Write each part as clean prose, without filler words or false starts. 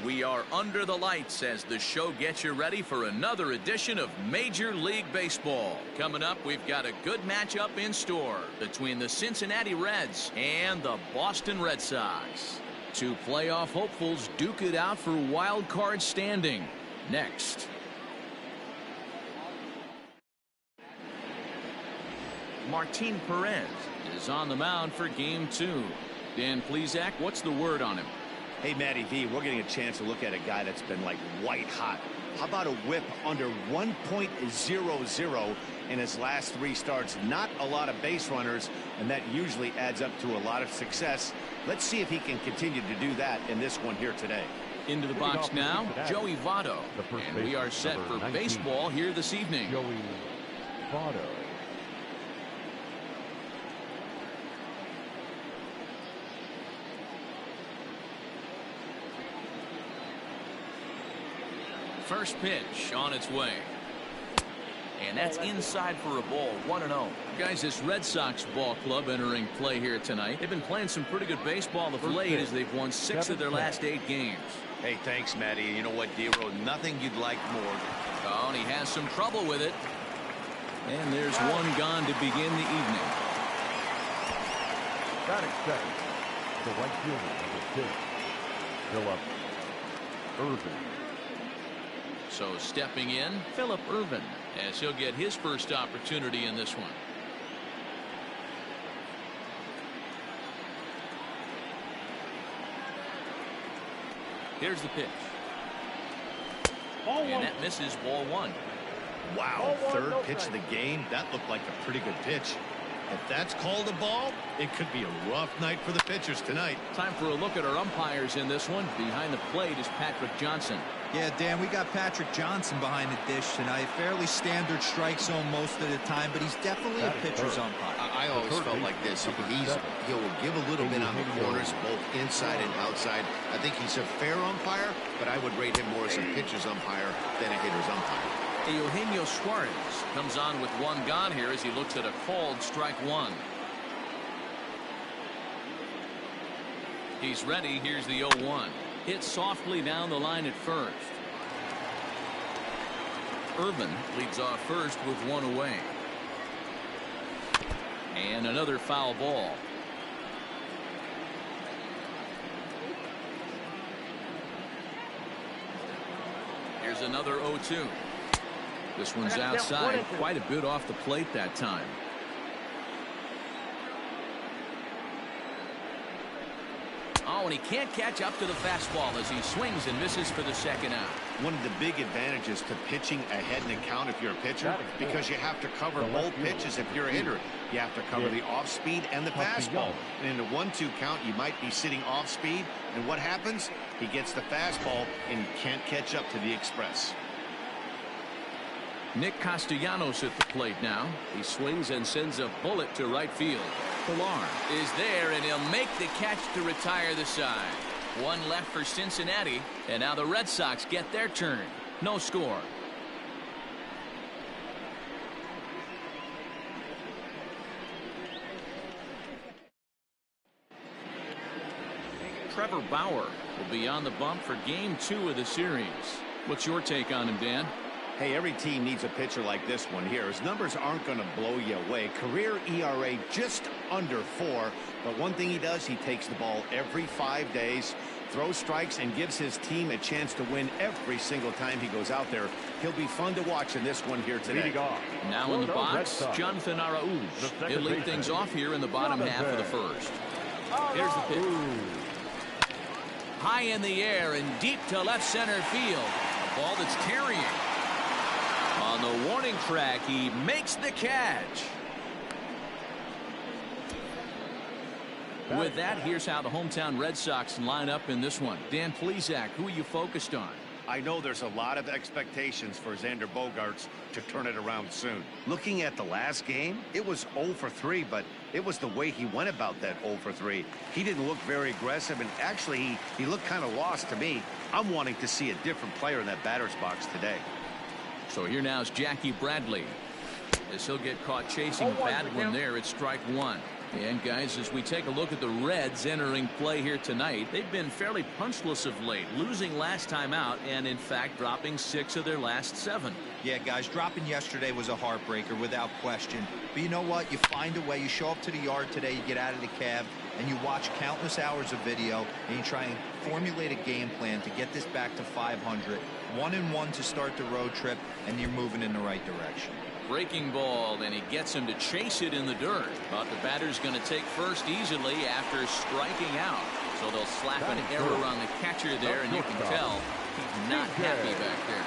We are under the lights as the show gets you ready for another edition of Major League Baseball. Coming up, we've got a good matchup in store between the Cincinnati Reds and the Boston Red Sox. Two playoff hopefuls duke it out for wild card standing. Next. Martin Perez is on the mound for game 2. Dan Plesac, what's the word on him? Hey, Matty V, we're getting a chance to look at a guy that's been like white hot. How about a whip under 1.00 in his last 3 starts? Not a lot of base runners, and that usually adds up to a lot of success. Let's see if he can continue to do that in this one here today. Into the box now, Joey Votto. And we are set for baseball here this evening. Joey Votto. First pitch on its way. And that's inside for a ball, 1-0. Guys, this Red Sox ball club entering play here tonight. They've been playing some pretty good baseball of late as they've won 6 of their last 8 games. Hey, thanks, Matty. You know what, D-Row? Nothing you'd like more. Oh, and he has some trouble with it. And there's one gone to begin the evening. Got it set. The right fielder, number 2, Philip Irvin. So stepping in, Philip Irvin, as he'll get his first opportunity in this one. Here's the pitch. And that misses, ball 1. Wow, third pitch of the game. That looked like a pretty good pitch. If that's called a ball, it could be a rough night for the pitchers tonight. Time for a look at our umpires in this one. Behind the plate is Patrick Johnson. Yeah, Dan, we got Patrick Johnson behind the dish tonight. Fairly standard strike zone most of the time, but he's definitely a pitcher's umpire. I always felt like this. He'll give a little bit on the corners, both inside and outside. I think he's a fair umpire, but I would rate him more as a pitcher's umpire than a hitter's umpire. Eugenio Suarez comes on with 1 gone here as he looks at a called strike 1. He's ready. Here's the 0-1. Hit softly down the line at first. Irvin leads off first with 1 away. And another foul ball. Here's another 0-2. This one's outside, quite a bit off the plate that time. Oh, and he can't catch up to the fastball as he swings and misses for the second out. One of the big advantages to pitching ahead in the count if you're a pitcher, because you have to cover both pitches if you're a hitter. You have to cover the off speed and the fastball. And in a 1-2 count, you might be sitting off speed. And what happens? He gets the fastball and he can't catch up to the express. Nick Castellanos at the plate now. He swings and sends a bullet to right field. Pilar is there, and he'll make the catch to retire the side. 1 left for Cincinnati, and now the Red Sox get their turn. No score. Trevor Bauer will be on the bump for game 2 of the series. What's your take on him, Dan? Hey, every team needs a pitcher like this one here. His numbers aren't going to blow you away. Career ERA just under 4. But one thing he does, he takes the ball every 5 days, throws strikes, and gives his team a chance to win every single time he goes out there. He'll be fun to watch in this one here today. Now in the box, Jonathan Arauz. He'll lead things off here in the bottom half of the first. Here's the pitch. High in the air and deep to left center field. A ball that's carrying. On the warning track, he makes the catch. With that, here's how the hometown Red Sox line up in this one. Dan Plesac, who are you focused on? I know there's a lot of expectations for Xander Bogaerts to turn it around soon. Looking at the last game, it was 0 for 3, but it was the way he went about that 0 for 3. He didn't look very aggressive, and actually, he looked kind of lost to me. I'm wanting to see a different player in that batter's box today. So here now is Jackie Bradley. As he'll get caught chasing a bad one there, it's strike 1. And guys, as we take a look at the Reds entering play here tonight, they've been fairly punchless of late, losing last time out and in fact dropping 6 of their last 7. Yeah, guys, dropping yesterday was a heartbreaker without question. But you know what? You find a way. You show up to the yard today, you get out of the cab, and you watch countless hours of video, and you try and formulate a game plan to get this back to 500. 1-1 to start the road trip, and you're moving in the right direction. Breaking ball, and he gets him to chase it in the dirt. But the batter's going to take first easily after striking out. So they'll slap an error on the catcher there, and you can tell he's not happy back there.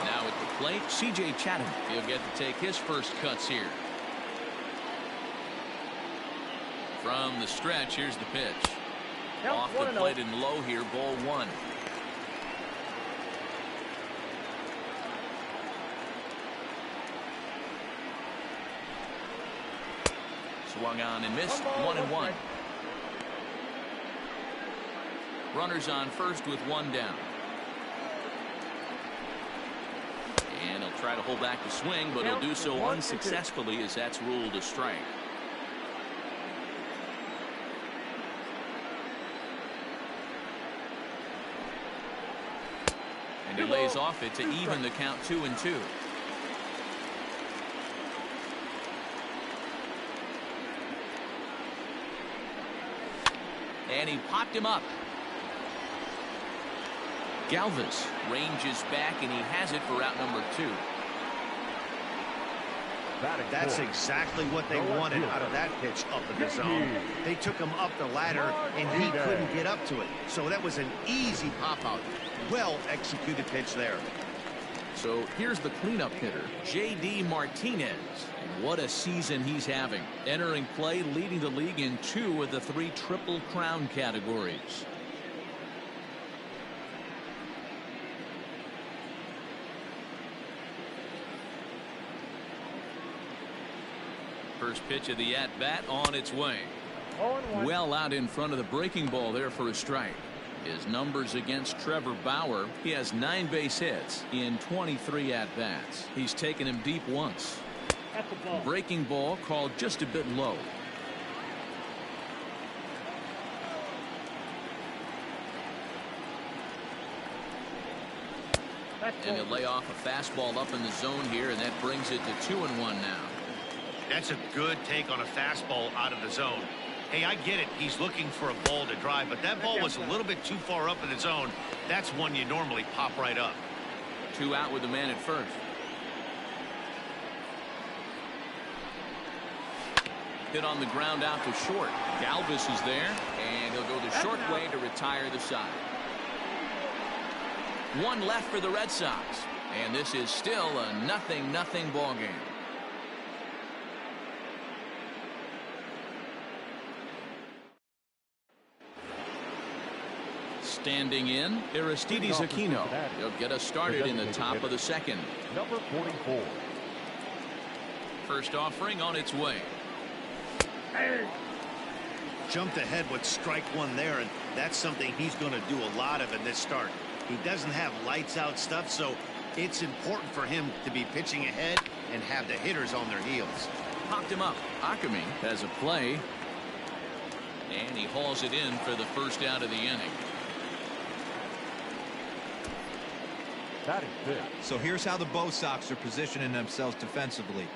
Now at the plate, C.J. Chatham. He'll get to take his first cuts here. From the stretch, here's the pitch. Off the plate and low here, ball 1. Swung on and missed. 1-1. Runners on first with 1 down. And he'll try to hold back the swing, but he'll do so unsuccessfully as that's ruled a strike. And he lays off it to even the count 2-2. And he popped him up. Galvis ranges back, and he has it for out number 2. That's exactly what they wanted out of that pitch up in the zone. They took him up the ladder, and he couldn't get up to it. So that was an easy pop-out. Well executed pitch there. So here's the cleanup hitter, J.D. Martinez. And what a season he's having. Entering play, leading the league in 2 of the 3 Triple Crown categories. First pitch of the at-bat on its way. Well out in front of the breaking ball there for a strike. His numbers against Trevor Bauer, he has 9 base hits in 23 at-bats. He's taken him deep once. Breaking ball called just a bit low. And he'll lay off a fastball up in the zone here, and that brings it to 2-1 now. That's a good take on a fastball out of the zone. Hey, I get it. He's looking for a ball to drive, but that ball was a little bit too far up in the zone. That's one you normally pop right up. 2 out with the man at first. Hit on the ground out to short. Galvis is there, and he'll go the short way to retire the side. 1 left for the Red Sox, and this is still a 0-0 ball game. Standing in, Aristides Aquino. He'll get us started in the top of the second. Number 44. First offering on its way. Jumped ahead with strike 1 there, and that's something he's going to do a lot of in this start. He doesn't have lights out stuff, so it's important for him to be pitching ahead and have the hitters on their heels. Popped him up. Ackerman has a play, and he hauls it in for the first out of the inning. So here's how the Bo Sox are positioning themselves defensively.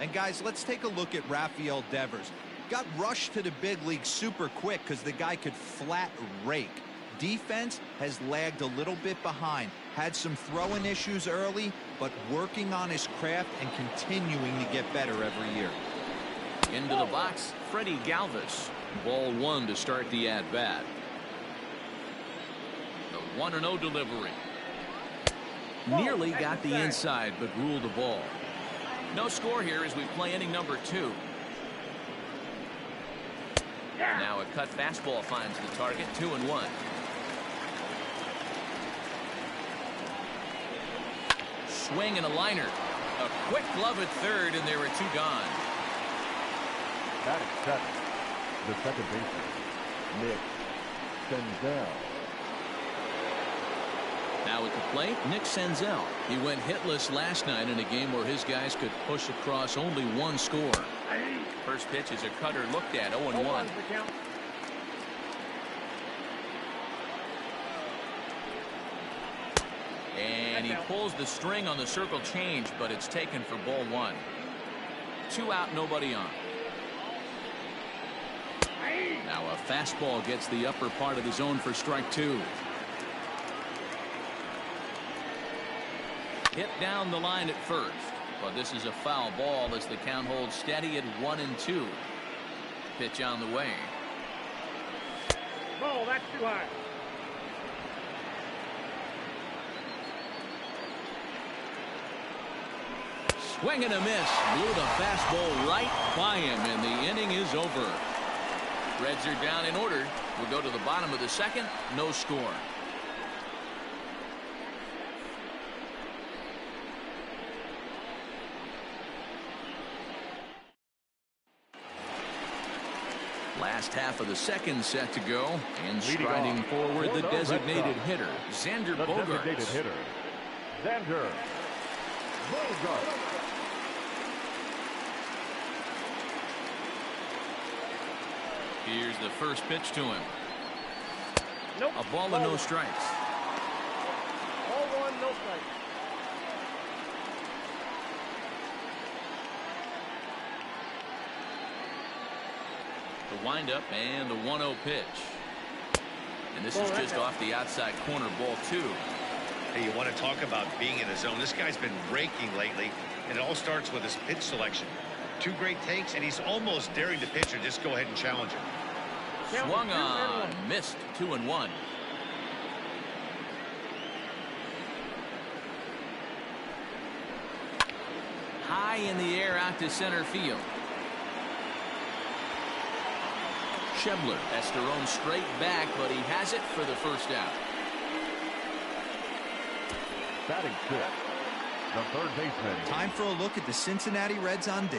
And guys, let's take a look at Rafael Devers. Got rushed to the big league super quick because the guy could flat rake. Defense has lagged a little bit behind. Had some throwing issues early, but working on his craft and continuing to get better every year. Into the box, Freddie Galvis. Ball 1 to start the at-bat. The 1-0 delivery. Nearly got the inside, but ruled the ball. No score here as we play inning number 2. Now a cut fastball finds the target. 2-1. Swing and a liner. A quick glove at third, and there are 2 gone. That is 7. The second baseman, Nick Senzel. Now at the plate, Nick Senzel. He went hitless last night in a game where his guys could push across only 1 score. First pitch is a cutter looked at, 0-1. And he pulls the string on the circle change, but it's taken for ball 1. 2 out, nobody on. Now a fastball gets the upper part of the zone for strike 2. Hit down the line at first, but this is a foul ball as the count holds steady at 1-2. Pitch on the way. Ball, that's too high. Swing and a miss. Blew the fastball right by him, and the inning is over. Reds are down in order. We'll go to the bottom of the second. No score. Last half of the second set to go, and striding forward the designated hitter, Xander Bogaerts. Xander Bogaerts. Here's the first pitch to him. Nope. A ball and no strikes. All 1, no strikes. The windup and the 1-0 pitch. And this is just off the outside corner, ball 2. Hey, you want to talk about being in the zone? This guy's been raking lately, and it all starts with his pitch selection. 2 great takes, and he's almost daring the pitcher just go ahead and challenge him. Swung on, missed, 2-1. High in the air out to center field. Schebler has thrown straight back, but he has it for the first out. Batting 6th, the third baseman. Time for a look at the Cincinnati Reds on D.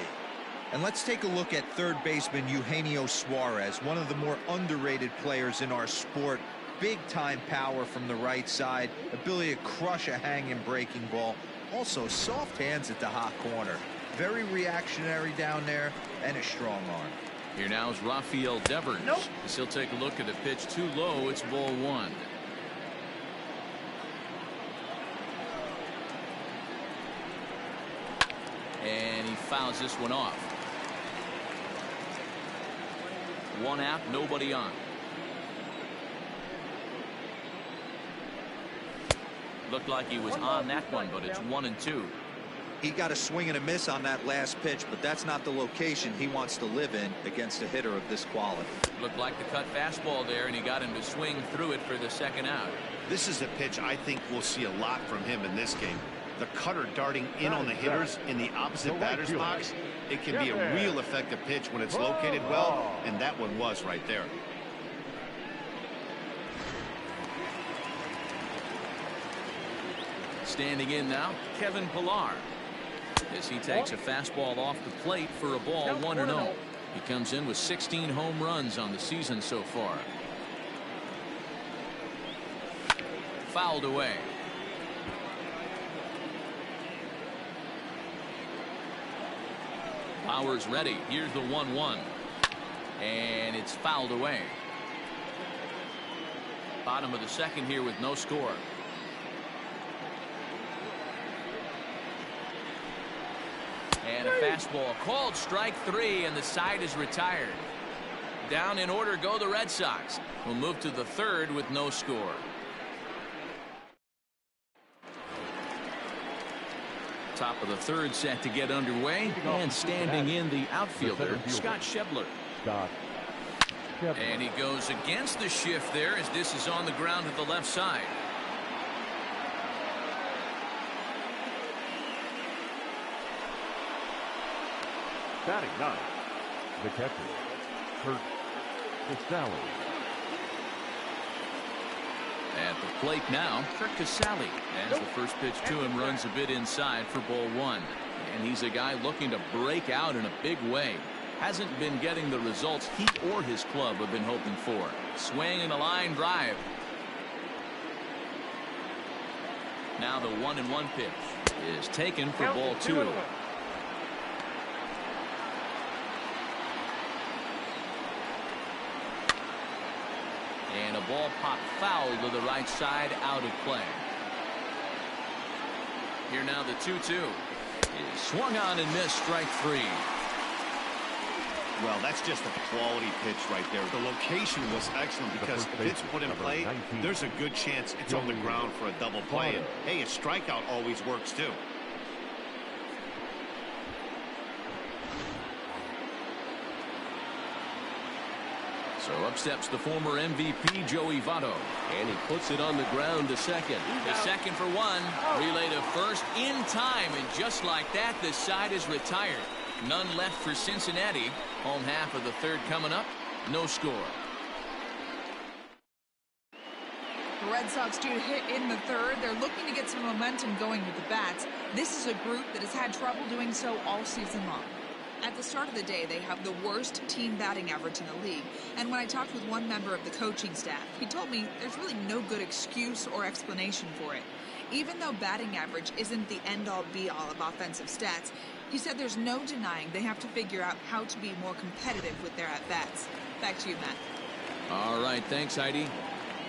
And let's take a look at third baseman Eugenio Suarez, one of the more underrated players in our sport. Big time power from the right side, ability to crush a hanging breaking ball. Also soft hands at the hot corner. Very reactionary down there, and a strong arm. Here now is Rafael Devers. Nope. As he'll take a look at the pitch too low. It's ball 1. And he fouls this one off. 1 out, nobody on. Looked like he was on that one, but it's 1-2. He got a swing and a miss on that last pitch, but that's not the location he wants to live in against a hitter of this quality. Looked like the cut fastball there, and he got him to swing through it for the second out. This is a pitch I think we'll see a lot from him in this game. The cutter darting in on the hitters in the opposite batter's box. It can be a real effective pitch when it's located well, and that one was right there. Standing in now, Kevin Pillar. As he takes a fastball off the plate for a ball, 1-0. He comes in with 16 home runs on the season so far. Fouled away. Powers ready. Here's the 1-1. And it's fouled away. Bottom of the second here with no score. And a fastball called strike 3, and the side is retired. Down in order go the Red Sox. We'll move to the third with no score. Top of the third set to get underway, and standing in the outfielder, Scott Schebler. And he goes against the shift there as this is on the ground to the left side. Batting 9th, the catcher, Kurt Casale. At the plate now, Kurt Casale, as the first pitch to him runs a bit inside for ball 1. And he's a guy looking to break out in a big way. Hasn't been getting the results he or his club have been hoping for. Swing and a line drive. Now the 1-1 pitch is taken for ball 2. the ball popped foul to the right side, out of play. Here now the 2-2. Swung on and missed, strike 3. Well, that's just a quality pitch right there. The location was excellent because if it's put in play, there's a good chance it's on the ground for a double play. And, hey, a strikeout always works too. So up steps the former MVP, Joey Votto. And he puts it on the ground to second. The second for one. Relay to first in time. And just like that, the side is retired. None left for Cincinnati. Home half of the third coming up. No score. The Red Sox due to hit in the third. They're looking to get some momentum going with the bats. This is a group that has had trouble doing so all season long. At the start of the day, they have the worst team batting average in the league. And when I talked with one member of the coaching staff, he told me there's really no good excuse or explanation for it. Even though batting average isn't the end-all be-all of offensive stats, he said there's no denying they have to figure out how to be more competitive with their at-bats. Back to you, Matt. All right, thanks, Heidi.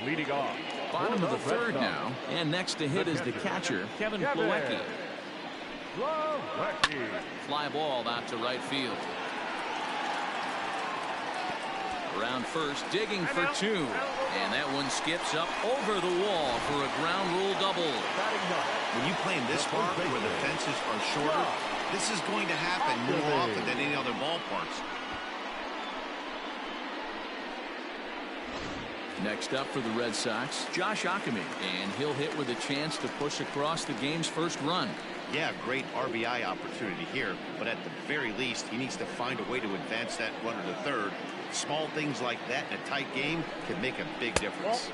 Leading off. Bottom of the third now. And next to hit is the catcher, Kevin Plawecki. Fly ball out to right field. Around first, digging for two. And that one skips up over the wall for a ground rule double. When you play in this park where the fences are shorter, this is going to happen more often than any other ballparks. Next up for the Red Sox, Josh Ockamy. And he'll hit with a chance to push across the game's first run. Yeah, great RBI opportunity here, but at the very least, he needs to find a way to advance that runner to third. Small things like that in a tight game can make a big difference.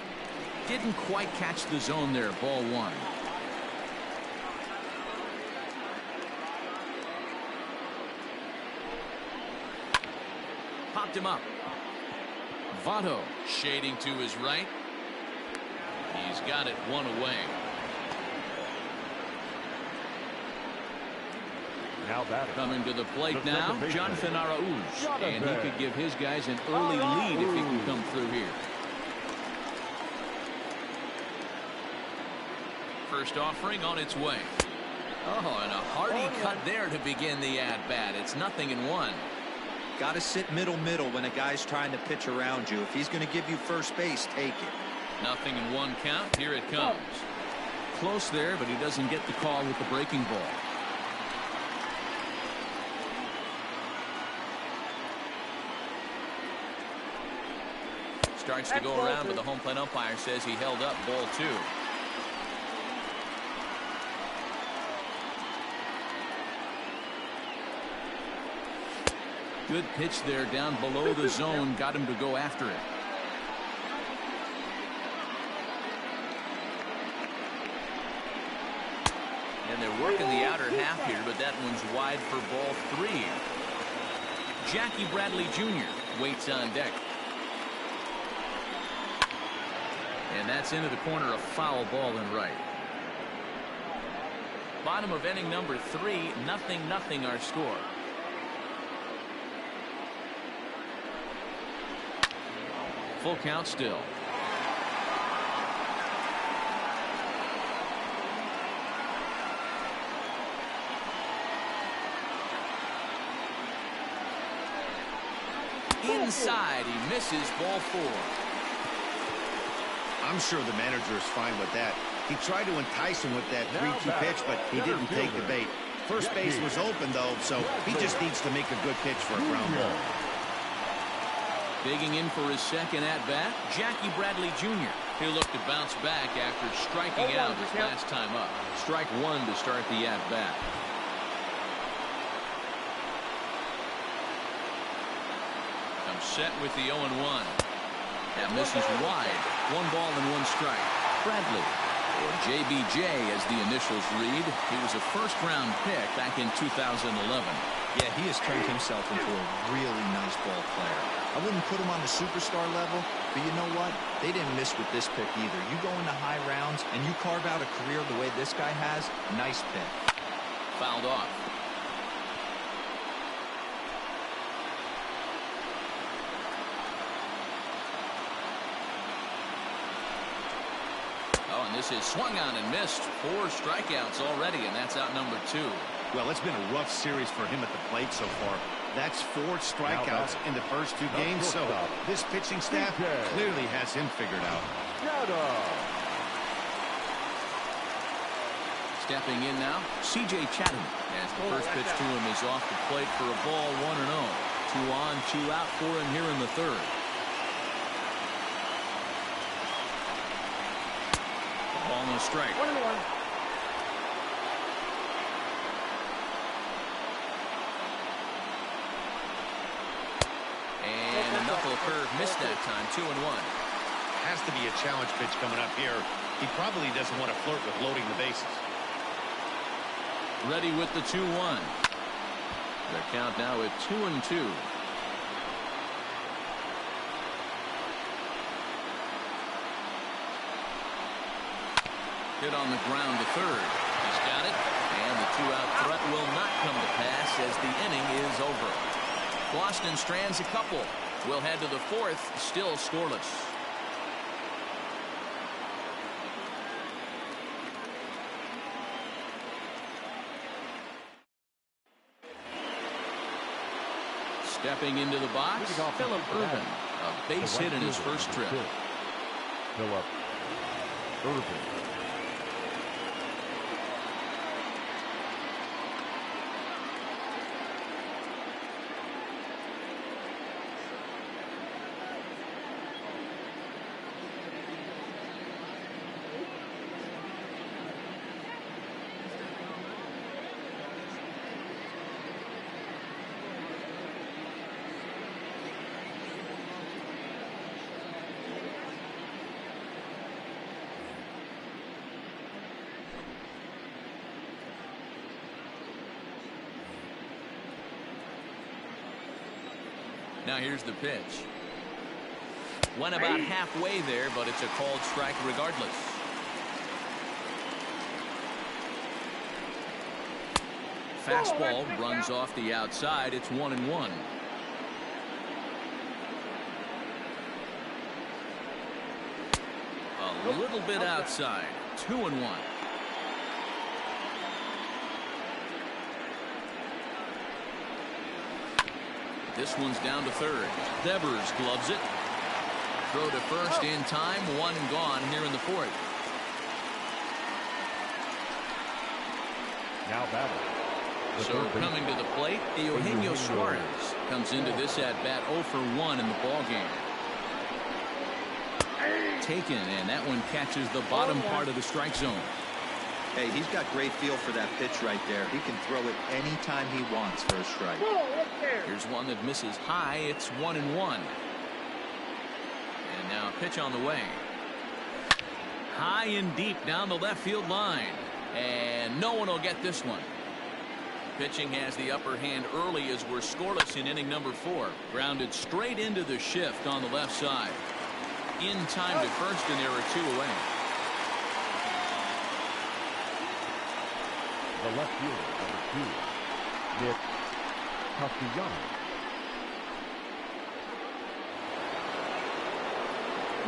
Didn't quite catch the zone there, ball one. Popped him up. Votto shading to his right. He's got it one away. Now batting. Coming to the plate now, Jonathan Araújo. And he could give his guys an early lead if he can come through here. First offering on its way. Oh, and a hearty cut there to begin the at-bat. It's 0-1. Got to sit middle when a guy's trying to pitch around you. If he's going to give you first base, take it. 0-1 count. Here it comes. Close there, but he doesn't get the call with the breaking ball. Starts to go around, but the home plate umpire says he held up ball two. Good pitch there down below the zone. Got him to go after it. And they're working the outer half here, but that one's wide for ball three. Jackie Bradley Jr. waits on deck. And that's into the corner, a foul ball and right. Bottom of inning number 3, 0-0 our score. Full count still. Inside, he misses ball 4. I'm sure the manager is fine with that. He tried to entice him with that 3-2 pitch, but he didn't take the bait. First base was open, though, so he just needs to make a good pitch for a ground ball. Digging in for his second at-bat, Jackie Bradley Jr. He'll look to bounce back after striking out his last time up. Strike one to start the at-bat. I'm set with the 0-1. That misses wide. 1 ball and 1 strike. Bradley, or JBJ as the initials read. He was a first-round pick back in 2011. Yeah, he has turned himself into a really nice ball player. I wouldn't put him on the superstar level, but you know what? They didn't miss with this pick either. You go into high rounds and you carve out a career the way this guy has, nice pick. Fouled off. And this is swung on and missed. 4 strikeouts already, and that's out number 2. Well, it's been a rough series for him at the plate so far. That's 4 strikeouts in the first 2 games, so this pitching staff clearly has him figured out. Stepping in now, C.J. Chatham, as the first pitch to him is off the plate for a ball, 1-0. 2 on, 2 out for him here in the 3rd. Ball and a strike. 1-1. And a knuckle curve missed that time, 2-1. Has to be a challenge pitch coming up here. He probably doesn't want to flirt with loading the bases. Ready with the 2-1. Their count now at 2-2. Hit on the ground to 3rd. He's got it, and the 2-out threat will not come to pass as the inning is over. Boston strands a couple. We'll head to the 4th, still scoreless. Stepping into the box, Phillip Ervin, a base hit in his first trip. Phillip Ervin. Now here's the pitch. Went about halfway there, but it's a called strike regardless. Fastball runs off the outside. It's 1-1. A little bit outside. 2-1. This one's down to 3rd. Devers gloves it. Throw to first in time. 1 gone here in the 4th. Now battle. So coming to the plate, Eugenio Suarez comes into this at bat 0 for 1 in the ball game. Taken, and that one catches the bottom part of the strike zone. Hey, he's got great feel for that pitch right there. He can throw it anytime he wants for a strike. Here's one that misses high. It's 1-1. And now a pitch on the way. High and deep down the left field line. And no one will get this one. Pitching has the upper hand early as we're scoreless in inning number 4. Grounded straight into the shift on the left side. In time to first, and there are 2 away. The left fielder, number 2, Nick Castellanos.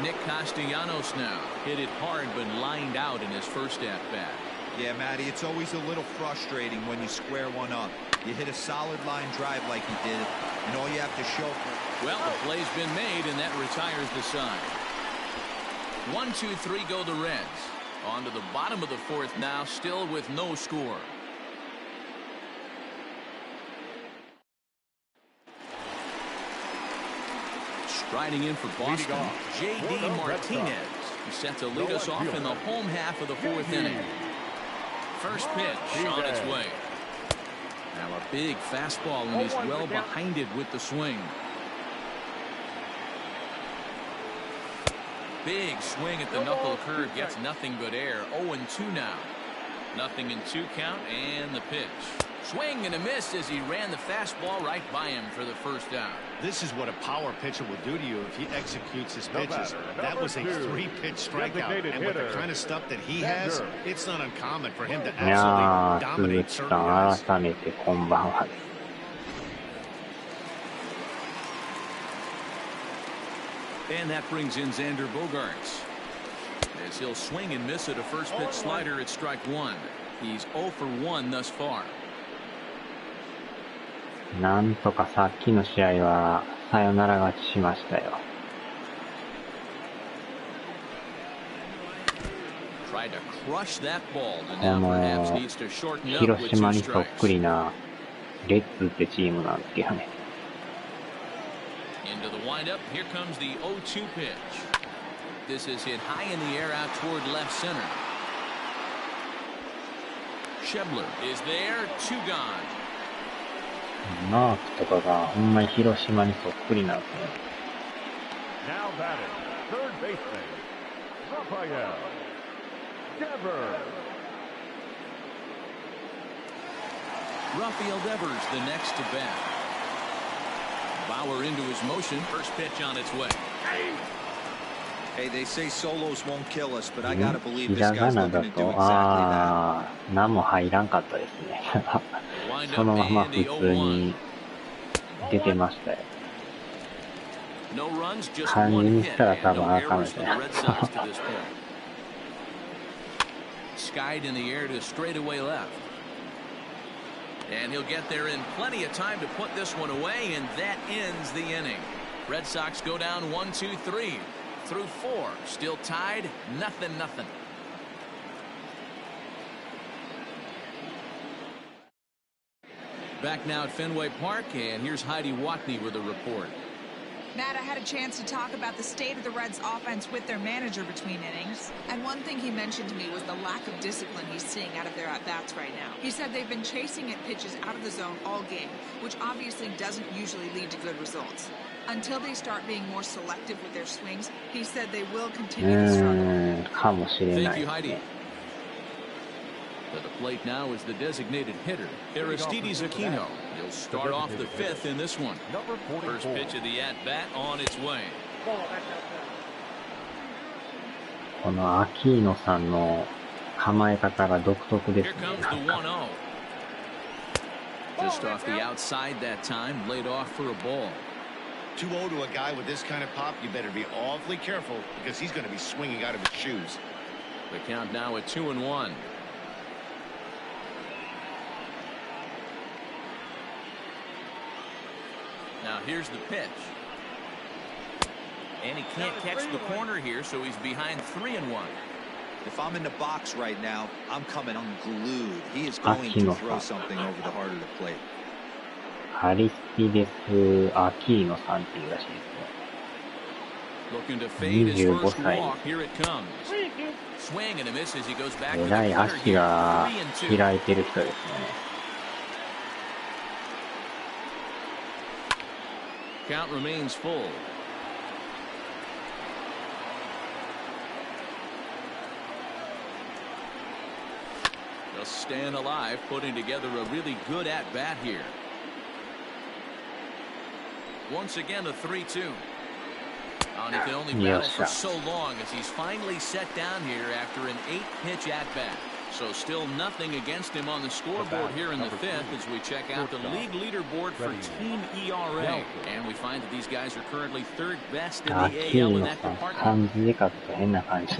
Nick Castellanos now hit it hard but lined out in his first at-bat. Yeah, Matty, it's always a little frustrating when you square one up. You hit a solid line drive like he did, and all you have to show for. Well, the play's been made, and that retires the side. 1, 2, 3 go the Reds. On to the bottom of the 4th now, still with no score. Striding in for Boston, J.D. Martinez. He's set to lead us off in the home half of the 4th inning. First pitch on its way. Now a big fastball, and he's well behind it with the swing. Big swing at the knuckle curve, gets nothing but air. 0-2 now. Nothing in 2 count, and the pitch. Swing and a miss as he ran the fastball right by him for the first out. This is what a power pitcher will do to you if he executes his pitches. That was a 3-pitch strikeout, and with the kind of stuff that he has, it's not uncommon for him to absolutely dominate certain guys. And that brings in Xander Bogaerts. as he'll swing and miss at a first pitch slider at strike one. He's 0 for 1 thus far. なんとかさっきの試合はサヨナラ勝ちしましたよ。Tried to crush that ball, and こ now の perhaps needs to shorten up 広 with 島 2にそっ strikes. くりなレッツってチームなんですけどね。Into the windup, here comes the 0-2 pitch. This is hit high in the air out toward left center. Schebler is there, 2 gone. マークとかがほんまに広島にそっくりなんですね。Now batting, third baseman, Rafael Devers. Rafael Devers, the next to bat. Bauer into his motion. First pitch on its way. Hey, they say solos won't kill us, but I gotta believe ひ this らが guy's な looking だ to do と、 exactly that. あー、何も入らんかったですね。そのまま普通に出てましたよ。 No runs, just 漢字 one に hit したら and 多分 no あかん errors です for ね。 the Red Sox to this point. Skied in the air to straightaway left. And he'll get there in plenty of time to put this one away, and that ends the inning. Red Sox go down 1, 2, 3 through 4. Still tied, 0-0. Back now at Fenway Park, and here's Heidi Watney with a report. Matt, I had a chance to talk about the state of the Reds offense with their manager between innings. And one thing he mentioned to me was the lack of discipline he's seeing out of their at-bats right now. He said they've been chasing at pitches out of the zone all game, which obviously doesn't usually lead to good results. Until they start being more selective with their swings, he said they will continue to struggle. かもしれな Thank い you, です Heidi. ね。 To the plate now is the designated hitter, Aristides Aquino. He'll start off the 5th in this one. Number First 44. pitch of the at-bat on its way. Ball, that's outside. このアキーノさんの構え方が独特です Here ね。 comes the 1-0. Just off the outside that time, laid off for a ball. 2-0 to a guy with this kind of pop, you better be awfully careful because he's going to be swinging out of his shoes. The count now at 2-1. Now here's the pitch. And he can't catch the corner here, so he's behind 3-1. If I'm in the box right now, I'm coming unglued. He is going to throw something over the heart of the plate. アリスティデス・アキーノさんっていうらしいですね。 Looking to fade his first 25歳。 walk. Here it comes. Swing and a miss as he goes back to えらい the cutter 足 here. が 3-2. 開いてる人ですね。Count remains full. Just staying alive, putting together a really good at-bat here. Once again, a 3-2. And he can only battle for so long as he's finally set down here after an 8-pitch at-bat. So still nothing against him on the scoreboard here in the 5th as we check out the league leaderboard for team ERA. And we find that these guys are currently 3rd best in ア the キー AL in ノ that さん、 department. 漢字で書くと変な感じ。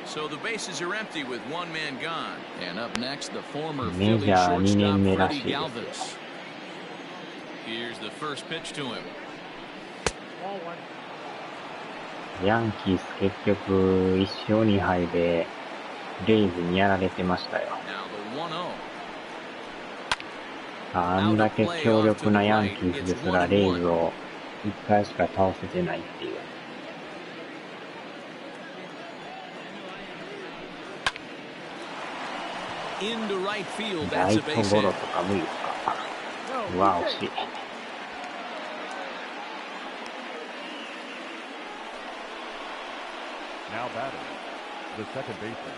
So the bases are empty with one man gone. And up next, the former メ Philly ジャー2 shortstop 年目ら Freddie しいですよ。 Galvis. Here's the first pitch to him. Ball one. ヤンキース結局1勝2敗でレイズにやられてましたよ。 Now the 1-0. あんだけ強力なヤンキースですらレイズを1回しか倒せてないっていう。 Into right field. ラ That's イ a ト base ゴ hit. ロとか無理ですか。うわ、惜しい。 Now batting, the second baseman,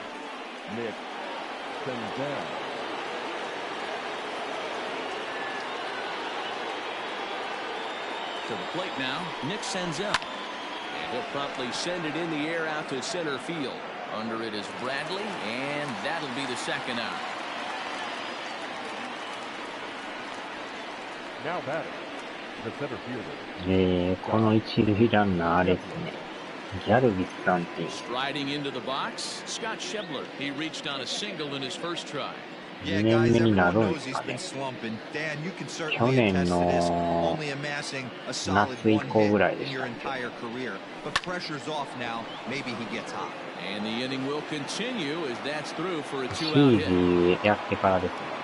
Nick Senzel. To the plate now, Nick Senzel. And he'll promptly send it in the air out to center field. Under it is Bradley, and that'll be the second out. Now batting, the center fielder. この一塁ランナーあれですね。ギャルビスさんっていう。Striding into the box, Scott Schebler. He reached on a single in his first try. 2年目になるんですかね。去年の夏以降ぐらいでしたね。And the inning will continue as that's through for a シ two-out ー hit. ズやってからですよね。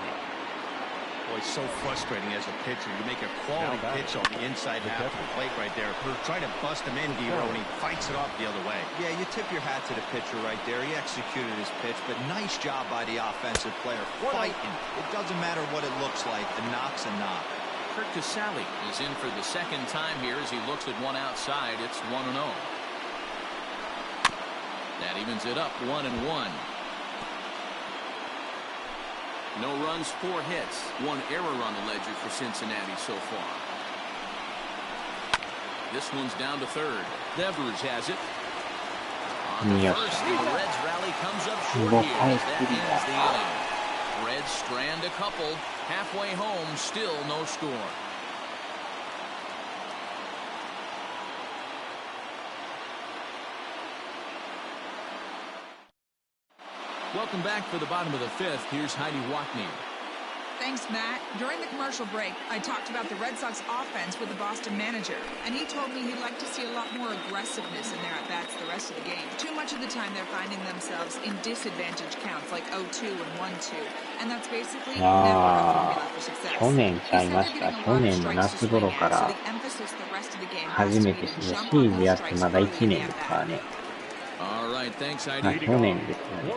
Boy, it's so frustrating as a pitcher. You make a quality pitch on the inside half of the plate right there. Try to bust him in, Giro, and he fights it off the other way. Yeah, you tip your hat to the pitcher right there. He executed his pitch, but nice job by the offensive player fighting. It doesn't matter what it looks like. A knock's a knock. Kurt Casale is in for the second time here as he looks at one outside. It's 1-0. That evens it up 1-1. No runs, 4 hits, 1 error on the ledger for Cincinnati so far. This one's down to third. Devers has it. On the first, the Reds rally comes up short here as that ends the inning. Reds strand a couple. Halfway home, still no score. Welcome back for the bottom of the 5th. Here's Heidi Watney. Thanks, Matt. During the commercial break, I talked about the Red Sox offense with the Boston manager, and he told me he'd like to see a lot more aggressiveness in their at-bats the rest of the game. Too much of the time they're finding themselves in disadvantage counts like 0-2 and 1-2, and that's basically never a formula for success. 去年ちゃいました。去年の夏頃から初めてシーズやってまだ1年ですからね。All right, thanks, Heidi. 去年ですよね。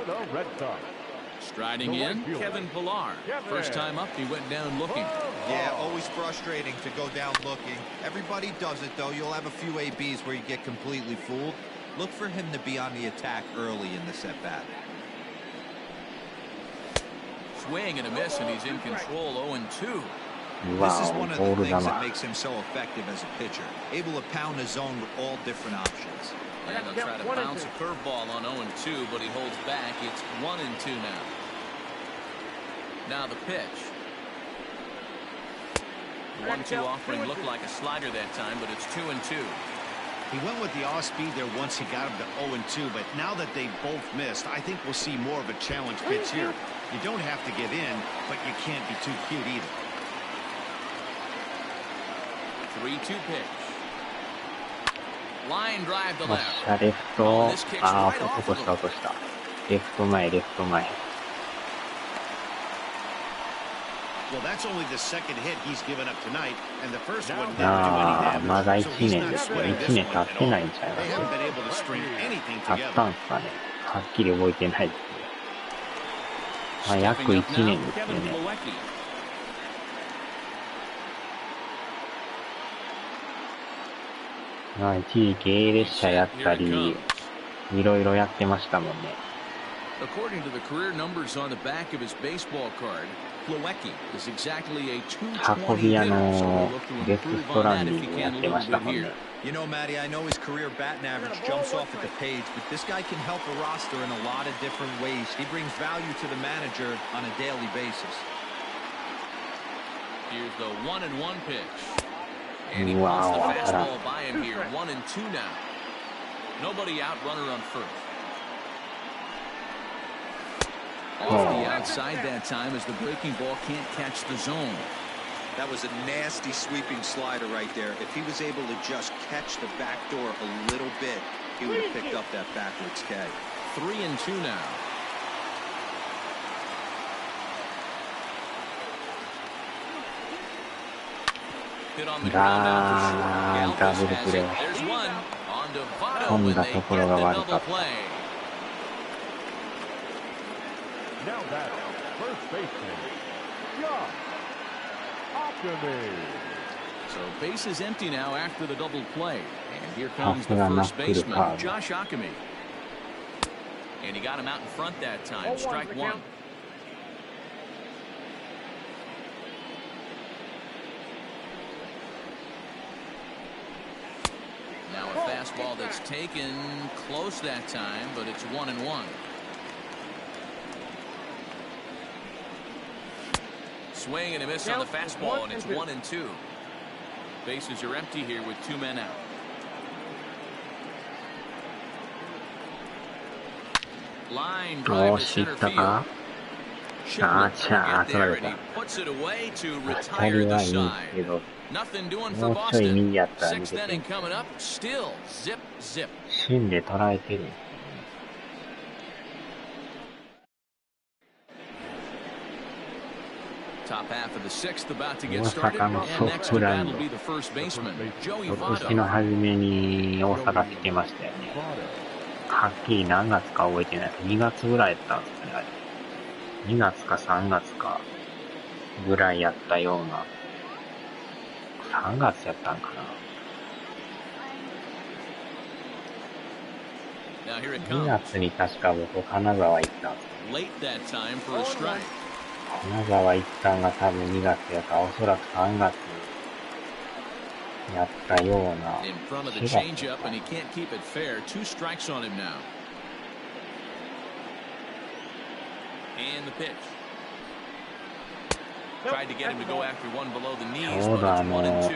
Striding in, Kevin Pillar. First time up, he went down looking. Yeah, always frustrating to go down looking. Everybody does it, though. You'll have a few ABs where you get completely fooled. Look for him to be on the attack early in this at-bat. Swing and a miss, and he's in control 0-2. This is one of the things that makes him so effective as a pitcher. Able to pound his zone with all different options. And they'll try to bounce a curveball on 0-2, but he holds back. It's 1-2 now. Now the pitch. 1-2 offering looked like a slider that time, but it's 2-2. He went with the off speed there once he got him to 0-2, but now that they both missed, I think we'll see more of a challenge pitch here. You don't have to get in, but you can't be too cute either. 3-2 pitch. Line drive to left. レフト、落とした。レフト前。Well, that's only the second hit he's given up tonight, and the first one didn't do any damage. まだ1年ですよ。1年経ってないんちゃいます They haven't been able to string anything 経ったん together. すかね。はっきり覚えてないですけど。約1年ですよね。一時期 A 列車やったり、いろいろやってましたもんね。According to the career numbers on the back of his baseball card, Plawecki is exactly a 220 運び屋 hitter, so の we'll look to デス improve スト on ラ that ンデ if ィ he ングや can っ a てま little した bit もん here. ね。You know, Matty, I know his career batting average jumps off at the page, but this guy can help a roster in a lot of different ways. He brings value to the manager on a daily basis. Here's the 1-1 pitch. And he pulls the fastball by him here. 1-2 now. Nobody out, runner on first. Off the outside that time as the breaking ball can't catch the zone. That was a nasty sweeping slider right there. If he was able to just catch the back door a little bit, he would have picked up that backwards K. 3-2 now. Hit on the ground down for short. Galvis has it. There's one on Devado when they get the double play. Now that first baseman, Josh Ockamy. So base is empty now after the double play. And here comes the first baseman, Josh Ockamy. And he got him out in front that time. Strike one. Now a fastball that's taken close that time, but it's 1-1. Swing and a miss on the fastball, and it's 1-2. Bases are empty here with 2 men out. Line お drive ー to しいっ center た field. か Should あ look ーち to ゃ get ー取ら there, れ and he た puts it away to 当た retire り the はいいんです side. けど Nothing doing も for うちょい Boston. 右やったら抜 Sixth けて inning coming up. Still zip zip. 芯で捉えてるんですよね。Top half of the sixth about to get 大 started, 阪の and ソ next フ to トラ bat ン will ド be the first baseman, Joey 今年の Votto. 初めに大阪来てましたよね。はっきり何月か覚えてないけど2月ぐらいやったんですかね、あれ。2月か3月かぐらいやったような。3月やったんかな。 Now here it 2 comes. 月に確か僕金沢行ったんです。 Late that time for a strike. 金沢行ったんが多分2月やからおそらく3月やったような。 In front of the 4月 changeup, and he can't keep it fair. 2 strikes on him now. And the pitch. Tried to get him to go after one below the knees, ちょう but ど it's 1 and 2.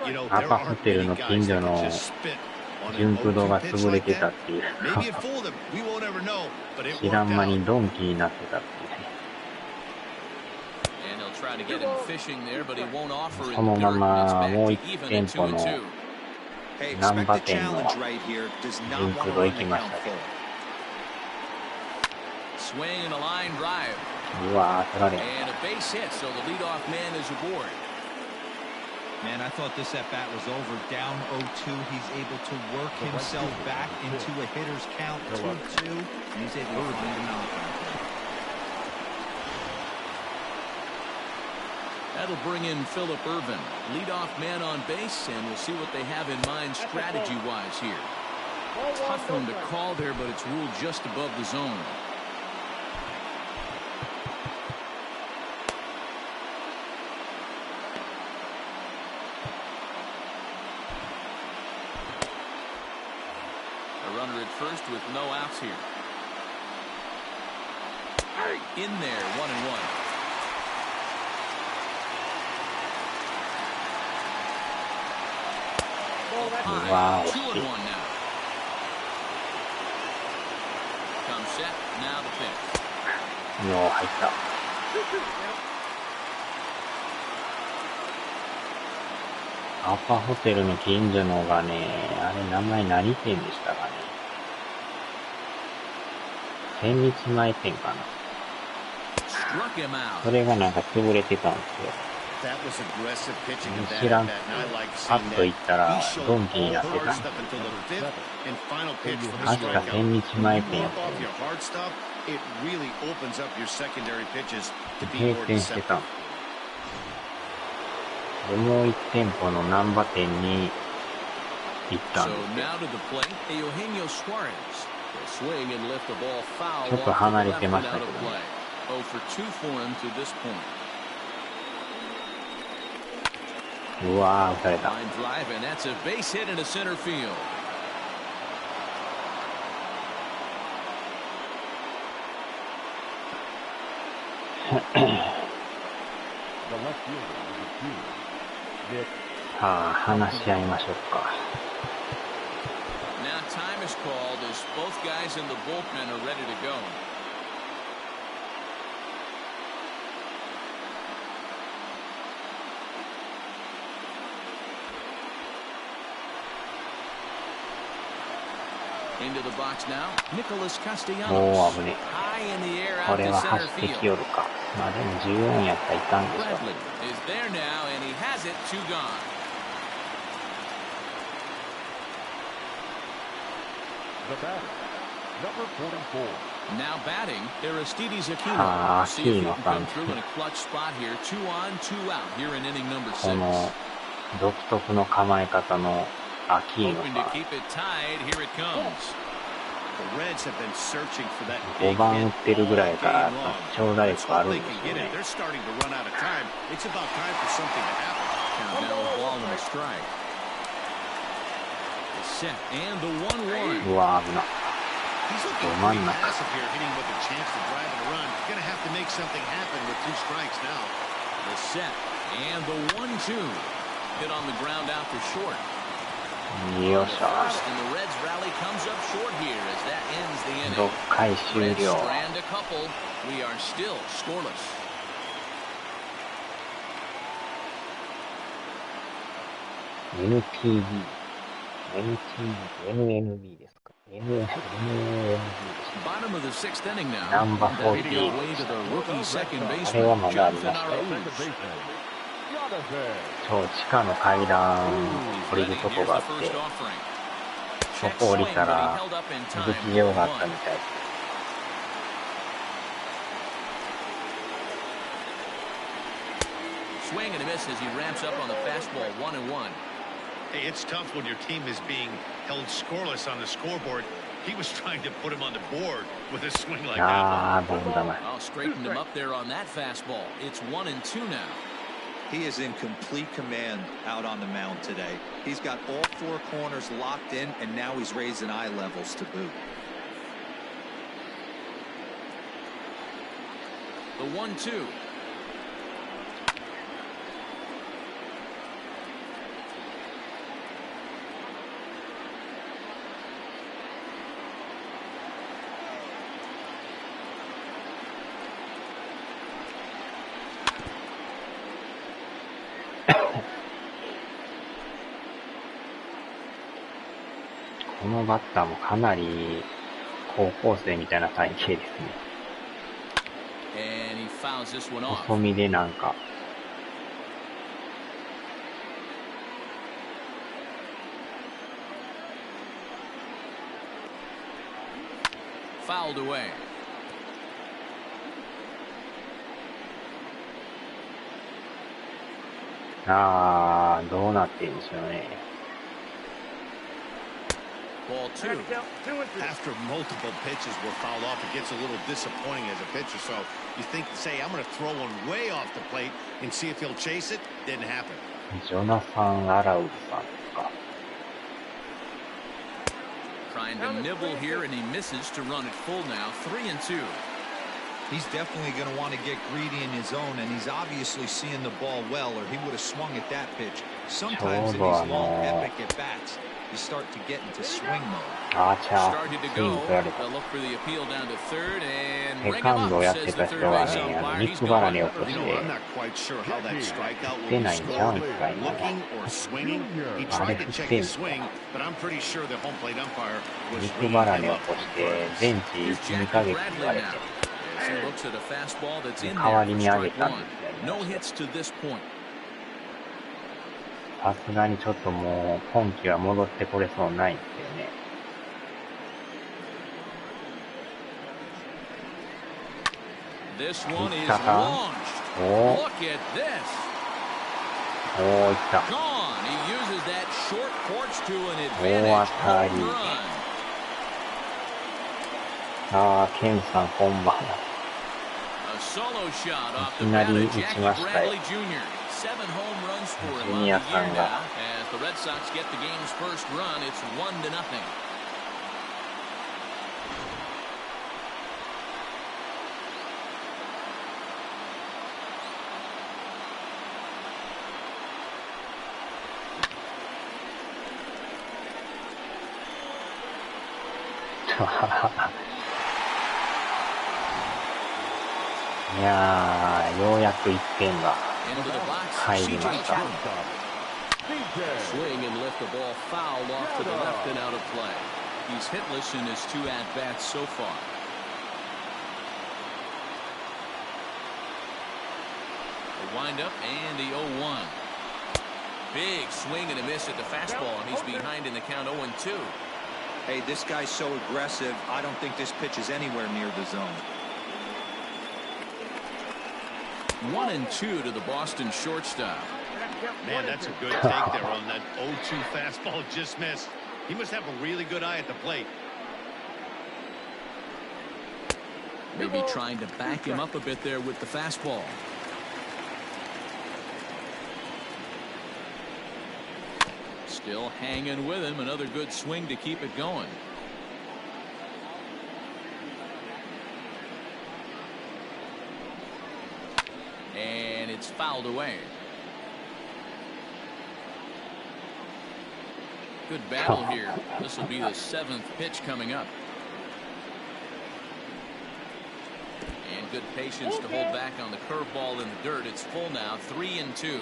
You know, ア there パ aren't ホテル many の guys 近所 that の can just spit on 純 an 駆動が 0-2 pitch 潰れ like てた that. っていう。 Maybe it fooled him. We won't ever know, but it 知ら worked ん間 out. にドンキになってたっていうね。 And they'll try to get him fishing there, but he won't offer in そ the の dirt, ま and ま it's もう back 一 to even 店 at 2舗 and の 2. Hey, 難 expect 波 a 店の challenge right here. Does not 純 want 駆 to 動 run 行 the きま count したけ full. ど。 Swing and a line drive. うわー取られん。 And a base hit, so the leadoff man is aboard. Man, I thought this at bat was over. Down 0-2. He's able to work himself back into a hitter's count 2-2, and he's able to find a knockout. That'll bring in Phillip Ervin, leadoff man on base, and we'll see what they have in mind strategy-wise here. Tough one to call there, but it's ruled just above the zone. A runner at first with no outs here. In there, 1-1. Wow. 2-1 now. Come set. Now the pitch. よう入った。アパホテルの近所のがね、あれ名前何店でしたかね。千日前店かな。 Struck him out. それがなんか潰れてたんですよ。 That was aggressive pitching of that 知らん at bat, and I like パ seeing ッと that. 行ったら He showed ドンキに all なって hard た。 stuff until the fifth and final pitch for the 確か strikeout. 千日前店 You やっ work た off よ your hard stuff, it really opens up your secondary pitches to be 閉 more 店してた deceptive. んでもう一店舗の難波店に行ったん So ですよ。 now to the plate, Eugenio Suarez. Will swing and lift the ball foul ちょっと off 離 the れ left て and ました out け of どね。 play. 0 for 2 for him to this point. うわー打たれた。 Line drive, and that's a base hit into center field. The left fielder is a junior, Nick. さあ話し合いましょうか。 Now time is called as both guys in the bullpen are ready to go. Into the box now, Nicholas お Castellanos. ー危ね。 High in the air こ out れ to は center 走ってき field. よるか。まあでも14やったらいたんでしょ。 Bradley is there now, and he has it. 2 gone. The batter, number 44. Now batting, Aristides Aquino. Ah, See if he can Aquino, come thanks. through in a clutch spot here. 2 on, 2 out here in inning number こ 6. の独特の構え方のアキーノ Hoping to が keep it tied. Here it comes. The Reds have been searching for that 5 big 番打 hit ってるぐらいから all game long. 長打 Let's 力あ hope る they んで can す get よ it. ね。 They're starting to run out of time. It's about time for something to happen. Count now a ball and a strike. The set and the 1-1. うわ危な。 He's looking ど真 pretty ん中。 passive here, hitting with a chance to drive and run. Gonna have to make something happen with 2 strikes now. The set and the 1-2. Hit on the ground out for short. よっしゃ。 First, and the Reds rally comes up short here as that ends the 6回終 Reds 了。 strand a couple. We are still scoreless. NTB、MLB ですか。MLB ですね。Bottom of the sixth inning now. ナンバー That may be 48。away to the rookie second あれ baseman, はまだあ John りました。 Finaro. そう、地下の階段降りるとこがあって、そこ降りたら劇場があったみたいです。Swing and a miss as he ramps up on the fastball, 1-1. Hey, it's tough when your team is being held scoreless on the scoreboard. He was trying to put him on the board with a swing like that. あー、ボール球。I'll straighten him up there on that fastball. It's 1-2 now. He is in complete command out on the mound today. He's got all four corners locked in, and now he's raising eye levels to boot. The 1-2. このバッターもかなり高校生みたいな体型ですね。And he fouls this one off. 細身でなんか。Fouled away. あー、どうなってるんでしょうね。Ball 2. After multiple pitches were fouled off, it gets a little disappointing as a pitcher. So you think, say, I'm going to throw one way off the plate and see if he'll chase it. Didn't happen. ジョナサン・アラウズさんですか。Trying to nibble here, and he misses to run it full now. 3-2. He's definitely going to want to get greedy in his zone, and he's obviously seeing the ball well, or he would have swung at that pitch. Sometimes in these long, epic at-bats, you start to get into swing mode. アーチャー、 Started to スイング go. 取られた。 They'll look for the appeal down to third, and セ ring カ him ンドを up, やっ says て the た third 人は base ね、umpire. 肉 He's 離れ gone. を起こ You し know, て、 I'm not quite sure how that strikeout will 出 be ないんちゃうん scored. ですか、今の。 Looking or swinging, he tried to check his swing, but I'm pretty sure the home plate umpire was 肉 ringing 離 him れを up 起こし for て、 birds. 全治 Here's 1、2 Jackie ヶ月言 Bradley われて、 now. As he looks at a fastball that's in 代わ there り for に上げ strike たん one. ですよ No ね。 hits to this point. さすがにちょっともう、今季は戻ってこれそうないんですよね。This one is いったか？ launched. おー、 Look at this. おー、いった。 Gone. He uses that short porch to an 大 advantage 当たり。 home run. あー、ケンさんこんばんは。 A solo shot off い the きな bat り of 打ち Jackie ましたよ。 Bradley Jr. 7 home runs for ジ him ュ on ニ the ア year さんが。 now. As the Red Sox get the game's first run, it's 1-0. いやー、ようやく1点が Into the box, 入りま CJ した。 Swing and lift the ball foul off to the left and out of play. He's hitless in his 2 at-bats so far. A wind-up and the 0-1. Big swing and a miss at the fastball, and he's behind in the count 0-2. Hey, this guy's so aggressive, I don't think this pitch is anywhere near the zone. 1-2 to the Boston shortstop. Man, that's a good take there on that 0-2 fastball just missed. He must have a really good eye at the plate. Maybe trying to back him up a bit there with the fastball. Still hanging with him. Another good swing to keep it going. And it's fouled away. Good battle here. This will be the 7th pitch coming up. And good patience to hold back on the curveball in the dirt. It's full now, 3-2.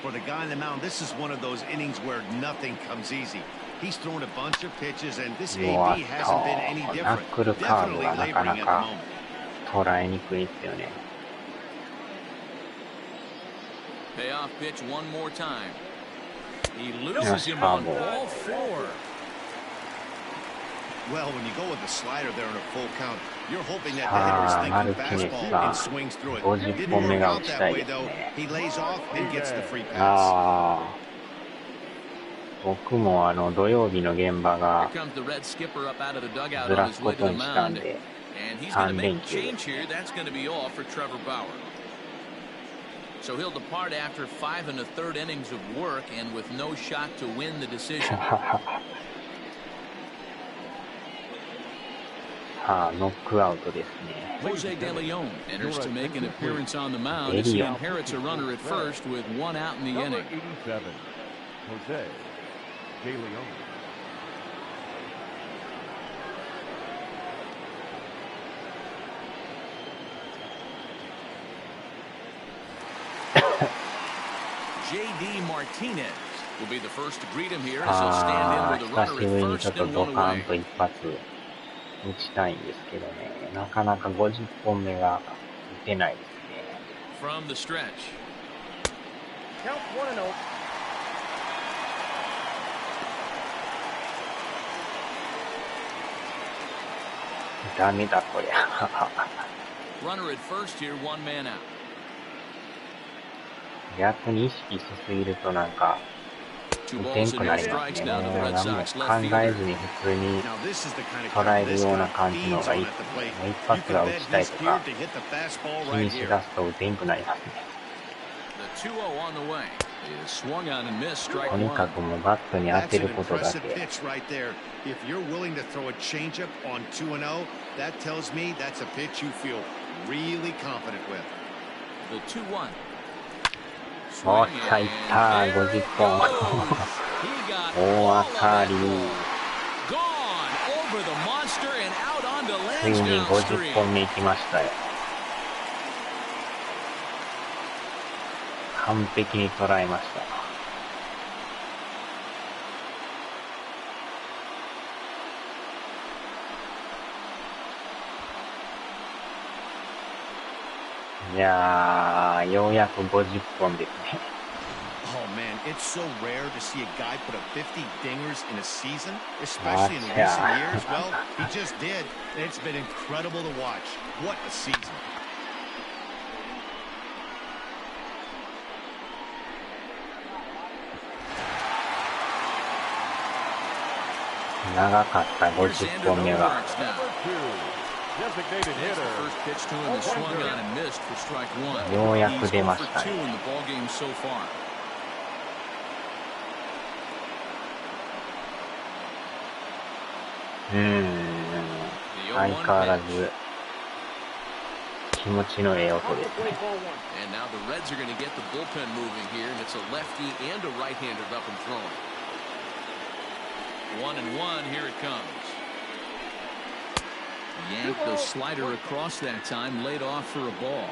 For the guy on the mound, this is one of those innings where nothing comes easy. He's thrown a bunch of pitches, and this AB hasn't been any different. Definitely laboring at the moment. 捉えにくいですよね。Payoff pitch one more time. He loses him on ball 4. Well, when you go with the slider there in a full count, you're hoping that the hitter is thinking fastball and swings through it. Didn't work out that way, though. He lays off and gets the free pass. 僕も土曜日の現場が Here comes the Red skipper up out of the dugout ず on ら his す way こ to と the にしたん mound. で And he's going to 3 make 連 a 休で change here. That's going to be all for Trevor Bauer. So he'll depart after 5 1/3 innings of work and with no shot to win the decision. さあノックアウトですね。 Jose De Leon enters to make an appearance on the mound as he inherits a runner at first with 1 out in the Number inning. 87, Jose De Leon. J.D. Martinez will be the first to greet him here as he'll stand in with a 久 runner しぶ at りにちょっ first と and ド 1カン away. と一発打ちたいんですけどね、なかなか50本目が打てないですね。 From the stretch. Count 1-0. ダメだこりゃ。 Runner at first here, 1 man out. 逆に意識しすぎるとなんか 2 打てん balls く and な no ります strikes ね。 now to the もう Red 何も Sox 考 left え fielder. ずに普通に Now, this is the kind of 捉 count える this ような guy 感じの feeds がいい on at the plate. 一 You 発 can が打 bet ちたい he's とか geared to hit the fastball 気 right にし here. だすと打てんくなりますね。 The 2-0 on the way. It is swung on and missed, strike とにか 1. くもうバットに当 That's て an ることだ impressive け。 pitch right there. If you're willing to throw a changeup on 2-0, that tells me that's a pitch you feel really confident with. The 2-1. おっしゃいったー、50本。大当たり。ついに50本目いきましたよ。完璧に捉えました。いやー、ようやく50本ですね。Oh man, it's so rare to see a guy put up 50 dingers in a season, especially in recent years. Well, he just did. It's been incredible to watch. What a season. 長かった50本目が。 Designated hitter. First pitch to him is swung on and missed for strike 1. ようやく出ま He's した 0 for 2 ね。 in the ball game so far. 相変わらず気持ちのええ音ですね。 And now the Reds are going to get the bullpen moving here, and it's a lefty and a right-hander up and throwing. 1-1, here it comes. Yanked the slider across that time, laid off for a ball.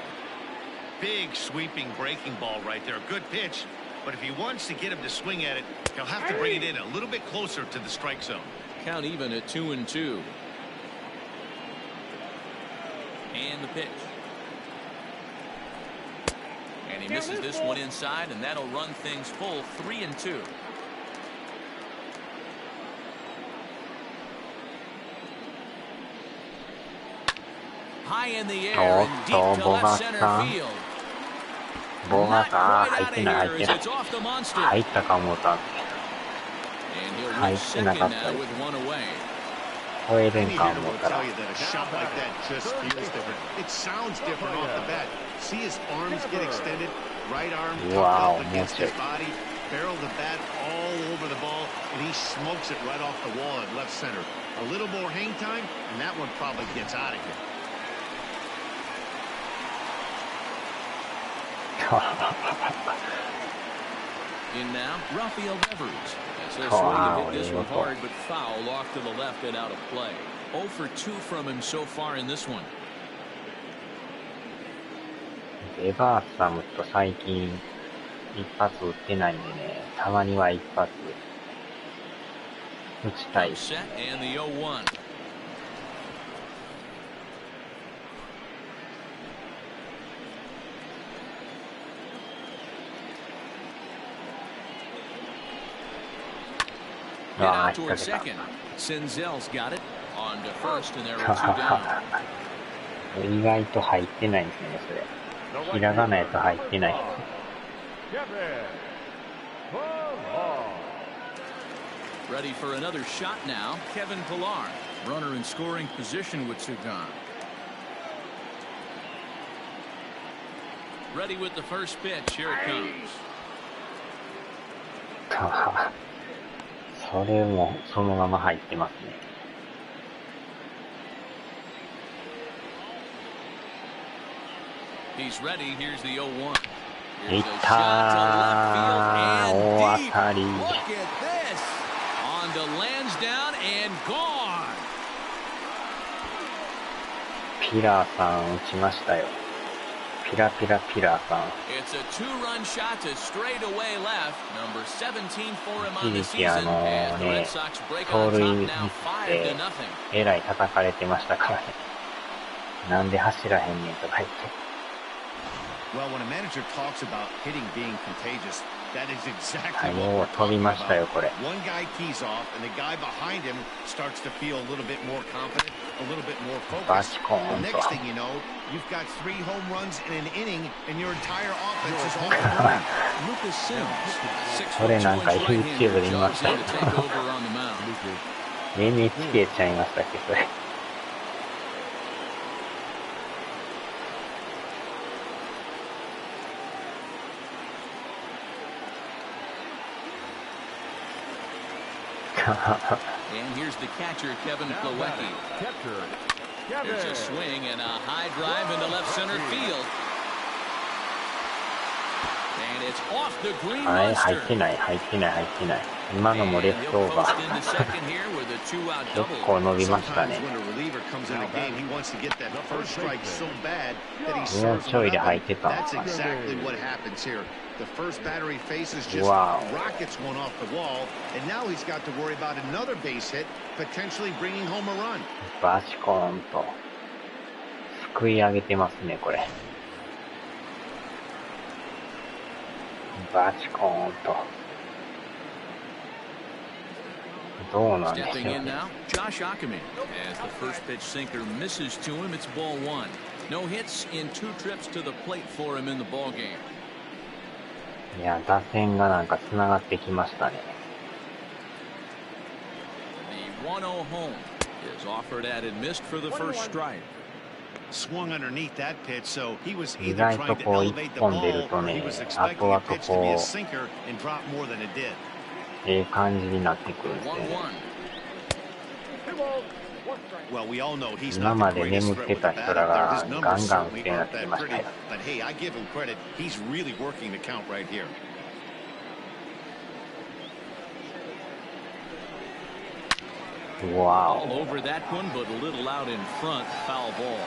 Big sweeping breaking ball right there. Good pitch. But if he wants to get him to swing at it, he'll have to bring it in a little bit closer to the strike zone. Count even at 2-2. And the pitch. And he misses this one inside, and that'll run things full 3-2. High in the air and deep to left center field. 棒が入ってない入ってない。 It's off the monster. 入ったか思ったんで。 And he'll 入 reach ってな second かった now で with す。 one away. 超えれん Any か hitter 思っ will たら tell you that a shot like that just feels different. It sounds different off the bat. See his arms get extended, right arm Wow, up against his that's it. body, barrel the bat all over the ball, and he smokes it right off the wall at left center. A little more hang time, and that one probably gets out of here. In now, Rafael Devers. As he'll swing and hit this one hard, but foul off to the left and out of play. 0 for 2 from him so far in this one. エバーサムと最近一発打ってないんでね、たまには一発打ちたい。ああ、引っ掛けた。意外と入ってないんですね、それ。ひらがなやと入ってない。Ready for another shot now, Kevin Pillar. Runner in scoring position with Sugan. Ready with the first pitch. Here it comes. それもそのまま入ってますね。He's ready. Here's the 0-1. いったー、大当たり。On to lands down and gone. ピラーさん打ちましたよ。ピラピラピラーさん。It's a two-run shot to straightaway left. Number 17 for him on the season. And the Red Sox break on top now 5-0. えらい叩かれてましたからね。なんで走らへんねんとか言って。Well, when a manager talks about hitting being contagious, that is exactly はい、 what もう we're 飛び talking ましたよ、 about. これ。 One guy tees off, and the guy behind him starts to feel a little bit more confident, a little bit more バ focused. チコー The ン next と。 thing you know, you've got 3 home runs in an inning, and your entire offense is off the running. Lucas Sims. これなんか YouTube で見ましたよ。NHK ちゃいましたっけ、それ。And here's the catcher, Kevin Plawecki. There's a swing and a high drive into left center field. And it's off the green はい、入 monster. ってない、入ってない、入ってない。今のもレフトオーバー。結構伸びましたね。もうちょいで入ってたのかな。The first batter he faces just rockets one off the wall, and now he's got to worry about another base hit, potentially bringing home a run. バチコーンとすくい上げてますね、これ。バチコーンと。どうなんでしょう。 Stepping in now, Josh Ackerman. As the first pitch sinker misses to him, it's ball 1. No hits in 2 trips to the plate for him in the ball game. いや、打線がなんか繋がってきましたね。The 1-0 home is offered at and missed for the first strike. Swung underneath that pitch, so he was 意 either 外 trying と to こう一 elevate the 本出る ball と or ね、 he was 後 expecting 々 the pitch to be こ a う sinker and drop more than it did. 感じになってくるんですよね。 Well, we all know he's 今 not ま the で greatest 眠っ threat て with た the 人 bat ら out there. が His ガ numbers ンガン打 certainly ってな aren't ってき that ましたよ。 pretty, but hey, I give him credit. He's really working the count right here. Wow. All over that one, but a little out in front. Foul ball.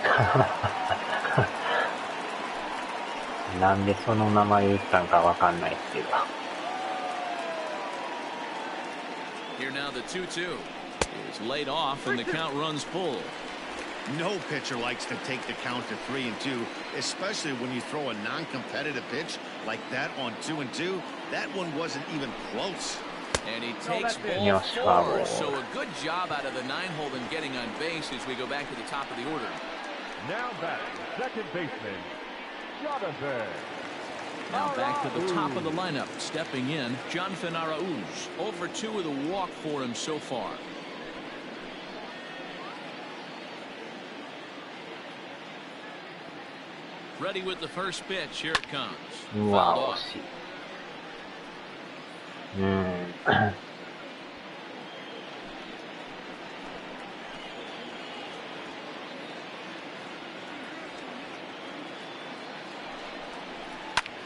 なんでその名前言ったんかわかんないですけど。 Here now the 2-2 is laid off and the count runs full. No pitcher likes to take the count to 3-2, especially when you throw a non-competitive pitch like that on 2-2. That one wasn't even close. And he takes ball 4. So a good job out of the 9-hole in getting on base as we go back to the top of the order. Now batting, second baseman, Jonathan. Now back to the top of the lineup. Stepping in, Jonathan Arauz. 0 for 2 with a walk for him so far. Ready with the first pitch. Here it comes. うわ、惜しい。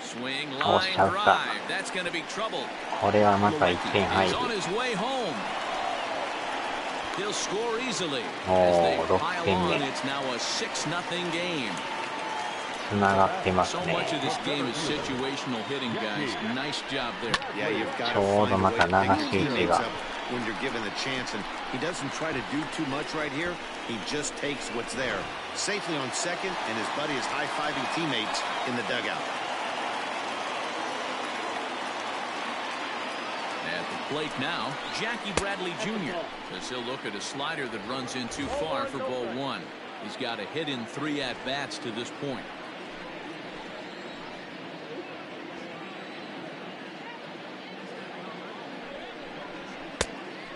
Swing line 押しちゃった。 drive. That's going to be trouble. これはまた1点入 He's る。 on his way home. He'll score easily お as they ー、6 pile 点 on. 目。 It's now a 6-0 game. 繋がってます So ね。 much of this game is situational hitting, guys. Nice job there. Yeah, you've got ち to ょう find ど a ま way た to 流 pick し your 打ち teammates が up when you're given the chance, and he doesn't try to do too much right here. He just takes what's there. Safely on second, and his buddy is high-fiving teammates in the dugout. At the plate now, Jackie Bradley Jr. as he'll look at a slider that runs in too far for ball one. He's got a hit in 3 at-bats to this point.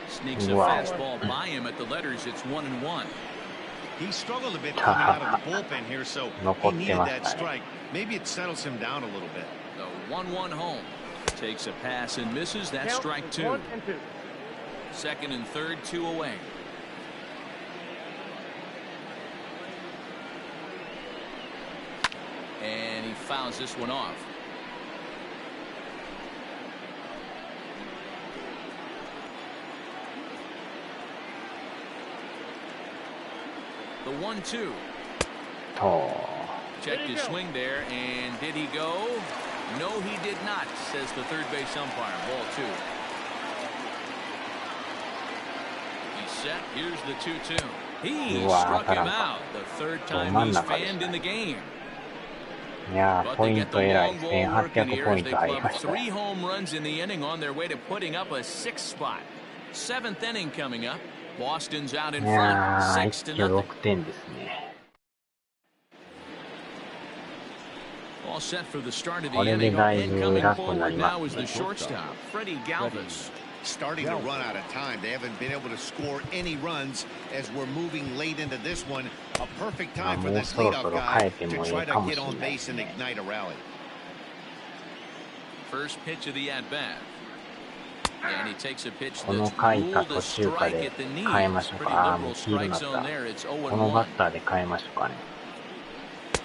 Sneaks a fastball by him at the letters. It's 1-1. He struggled a bit coming out of the bullpen here, so he needed that strike. Maybe it settles him down a little bit. The 1-1 home. Takes a pass and misses. That's strike 2. 1 and 2. Second and third, 2 away. And he fouls this one off. The 1-2. Checked his swing there, and did he go? No, he did not, says the third base umpire. Ball 2. He's set. Here's the 2-2. He struck him out. The third time he's fanned in the game. いやー、 But ポ they イン get ト the エラー long ball working 1800 here ポイ as ン they ト入り club ましたね。 3 home runs in the inning on their way to putting up a 6th spot. 7th inning coming up. Boston's out in いや front. ー、 6 to 一挙 nothing. 6点ですね。 All set for the start of the これで inning. だいぶ Incoming 楽にな forward りま now す is ね。 the shortstop, Freddie Galvis. Starting to run out of time. They haven't been able to score any runs as we're moving late into this one. A perfect time for this leadoff guy to try to get on base and ignite a rally. First pitch of the at-bat. And he takes a pitch この that's 回か ruled 途 a 中か strike で at the knee. 変えましょう Pretty か。ああ、 liberal もう黄色 strike になった。 zone there. It's このバ 0-1. ッターで変えましょうかね。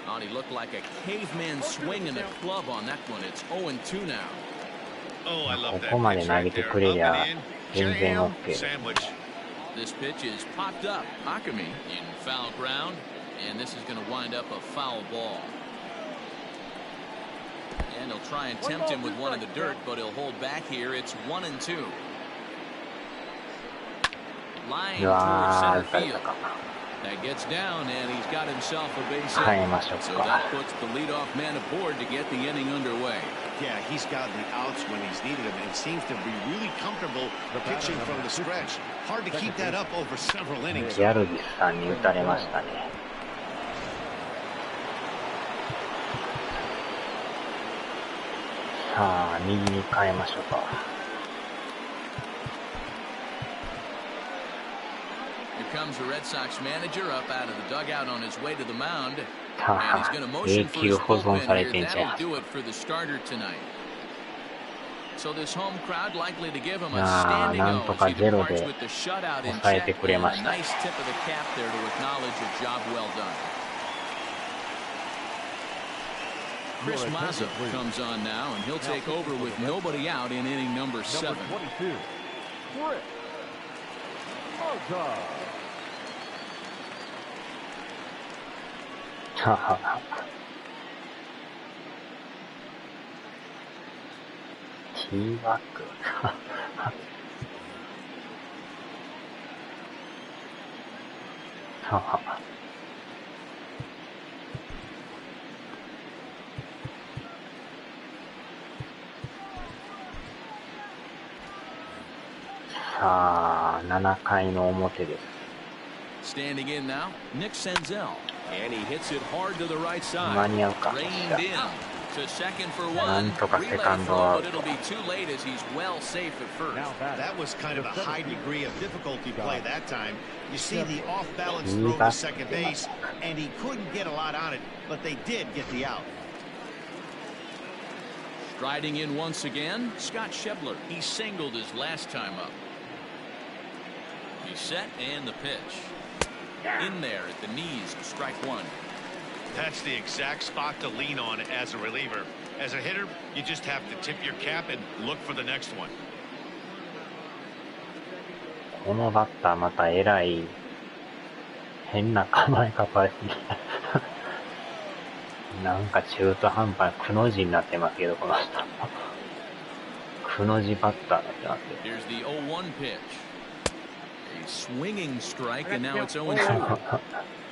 Oh, he looked like a caveman swinging a club on that one. It's 0-2 now. Oh, I こ love that こまで pitch 投 right げて there. くれ Up りゃ and in. 全然 Jam OK。 sandwich. This pitch is popped up. Akami in foul ground. And this is going to wind up a foul ball. And he'll try and tempt him with one in the dirt, but he'll hold back here. It's 1-2. Line う towards わ center ー、打たれた field. か。 That gets down, and he's got himself a base 変え hit. ましょう So か。 that puts the leadoff man aboard to get the inning underway. Yeah, he's got the outs when he's needed them and seems to be really comfortable pitching from the stretch. Hard to keep that up over several innings. ギャルビスさんに打たれましたね。さあ、右に変えましょうか。Here comes the Red Sox manager up out of the dugout on his way to the mound. さ And he's あ going to、永 motion for 久 his 保存され bullpen てん here. じゃん。 That'll do it for the starter tonight. So this home crowd likely to give him い a やー、 standing なんと O か as he ゼロ departs で with the shutout in 抑えて check. くれ And ま a したね。 nice tip of the cap there to acknowledge a job well done. Chris Mazza comes on now, and he'll take over with nobody out in inning number 7. Number 22, Chris Mazza. ははは。ティーバック。はは。さあ、7回の表です。 Standing in now, Nick Senzel, and he hits it hard to the right 間 side. に合うか。 Reined in to second for な one. んとか Relay セカンド throw, アウ but ト。 it'll be too late as he's well safe at first. Now that That was kind of a high degree of difficulty play that time. You see the off-balance throw to second base, and he couldn't get a lot on it, but they did get the out. Striding in once again, Scott Schebler. He singled his last time up. He's set, and the pitch. In there at the knees, strike one. That's the exact spot to lean on as a reliever. As a hitter, you just have to tip your cap and look for the next one. このバッターまたえらい変な構え方してなんか中途半端なくの字になってますけど、この人。くの字バッターになってますけど。Here's the 0-1 pitch. A swinging strike, and now it's 0-2.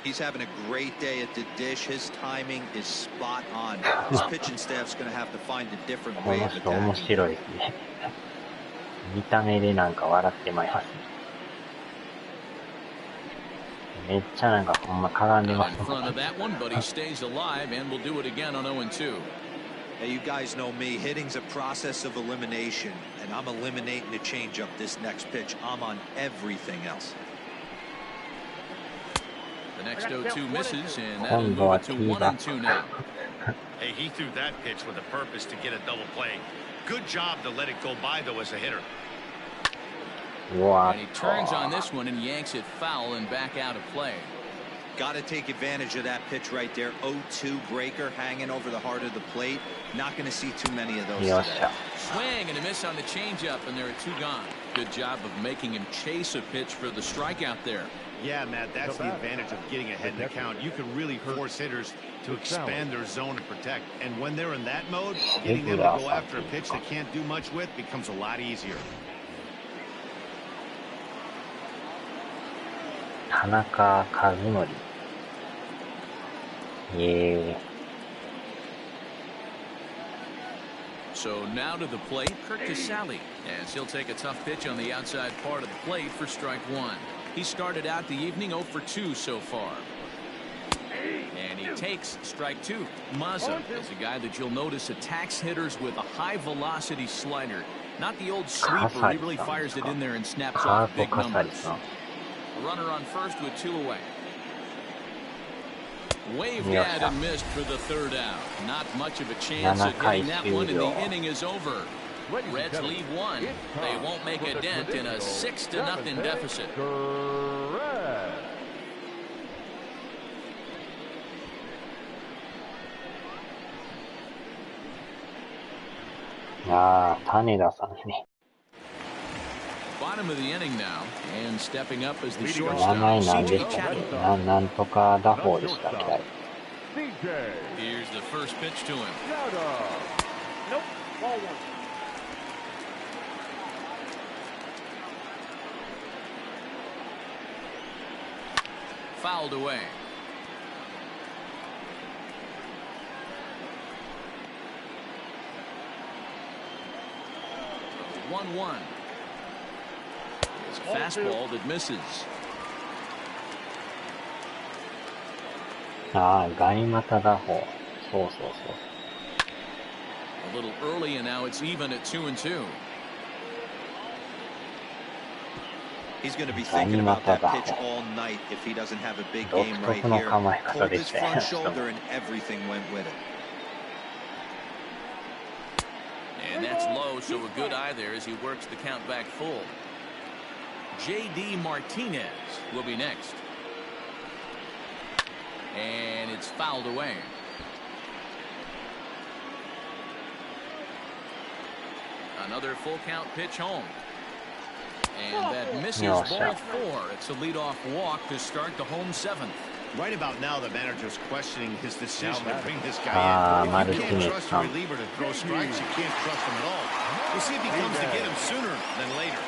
He's having a great day at the dish. His timing is spot on. His pitching staff's going to have to find a different こ way の of 人面 attacking. 白いですね。見た目でなんか笑ってまいりますね。めっちゃなんかほんまかがんでま In す。 front of that one, but he stays alive and will do it again on 0-2. Hey, you guys know me. Hitting's a process of elimination, and I'm eliminating the changeup this next pitch. I'm on everything else. The next 0-2 misses, and that'll move it to 1-2 now. Hey, he threw that pitch with a purpose to get a double play. Good job to let it go by, though, as a hitter. うわ And he turns on this one and yanks it foul and back out of play. Got to take advantage of that pitch right there. 0-2 breaker hanging over the heart of the plate. Not going to see too many of those よっ today. しゃ。 Swing and a miss on the changeup, and there are two gone. Good job of making him chase a pitch for the strikeout there. Yeah, Matt, that's the advantage of getting ahead in the count. You can really force hitters to expand their zone and protect. And when they're in that mode, getting them to go after a pitch they can't do much with becomes a lot easier. 田中和則。So now to the plate, Kirk Casale, as he'll take a tough pitch on the outside part of the plate for strike one. He started out the evening 0 for 2 so far. And he takes strike two. Mazza is a guy that you'll notice attacks hitters with a high velocity slider. Not the old sweeper, he really fires it in there and snaps off big numbers. A runner on first with two away. Waved at and missed for the third out. Not much of a chance of getting that one, and the inning is over. Reds lead one. They won't make a dent in a 6-0 deficit. ああ、種田さんね。Bottom of the inning now, and stepping up as the 名 shortstop, 前なんで CJ したっ Chapman. け？なんとか打法でしたっけ？ Here's the first pitch to him. Nope. Ball one. Fouled away. So 1-1. It's a fastball that misses. ああ、ガニ股打法。そうそうそう。 A little early, and now it's even at 2-2. He's going to be thinking about that pitch all night if he doesn't have a big game right here. Pulled his front shoulder and everything went with it. And that's low, so a good eye there as he works the count back full. J.D. Martinez will be next. And it's fouled away. Another full count pitch home. And that misses ball four. It's a leadoff walk to start the home seventh. Right about now, the manager's questioning his decision to bring this guy in. If you can't trust your reliever to throw strikes, you can't trust him at all. We'll see if he comes to get him sooner than later.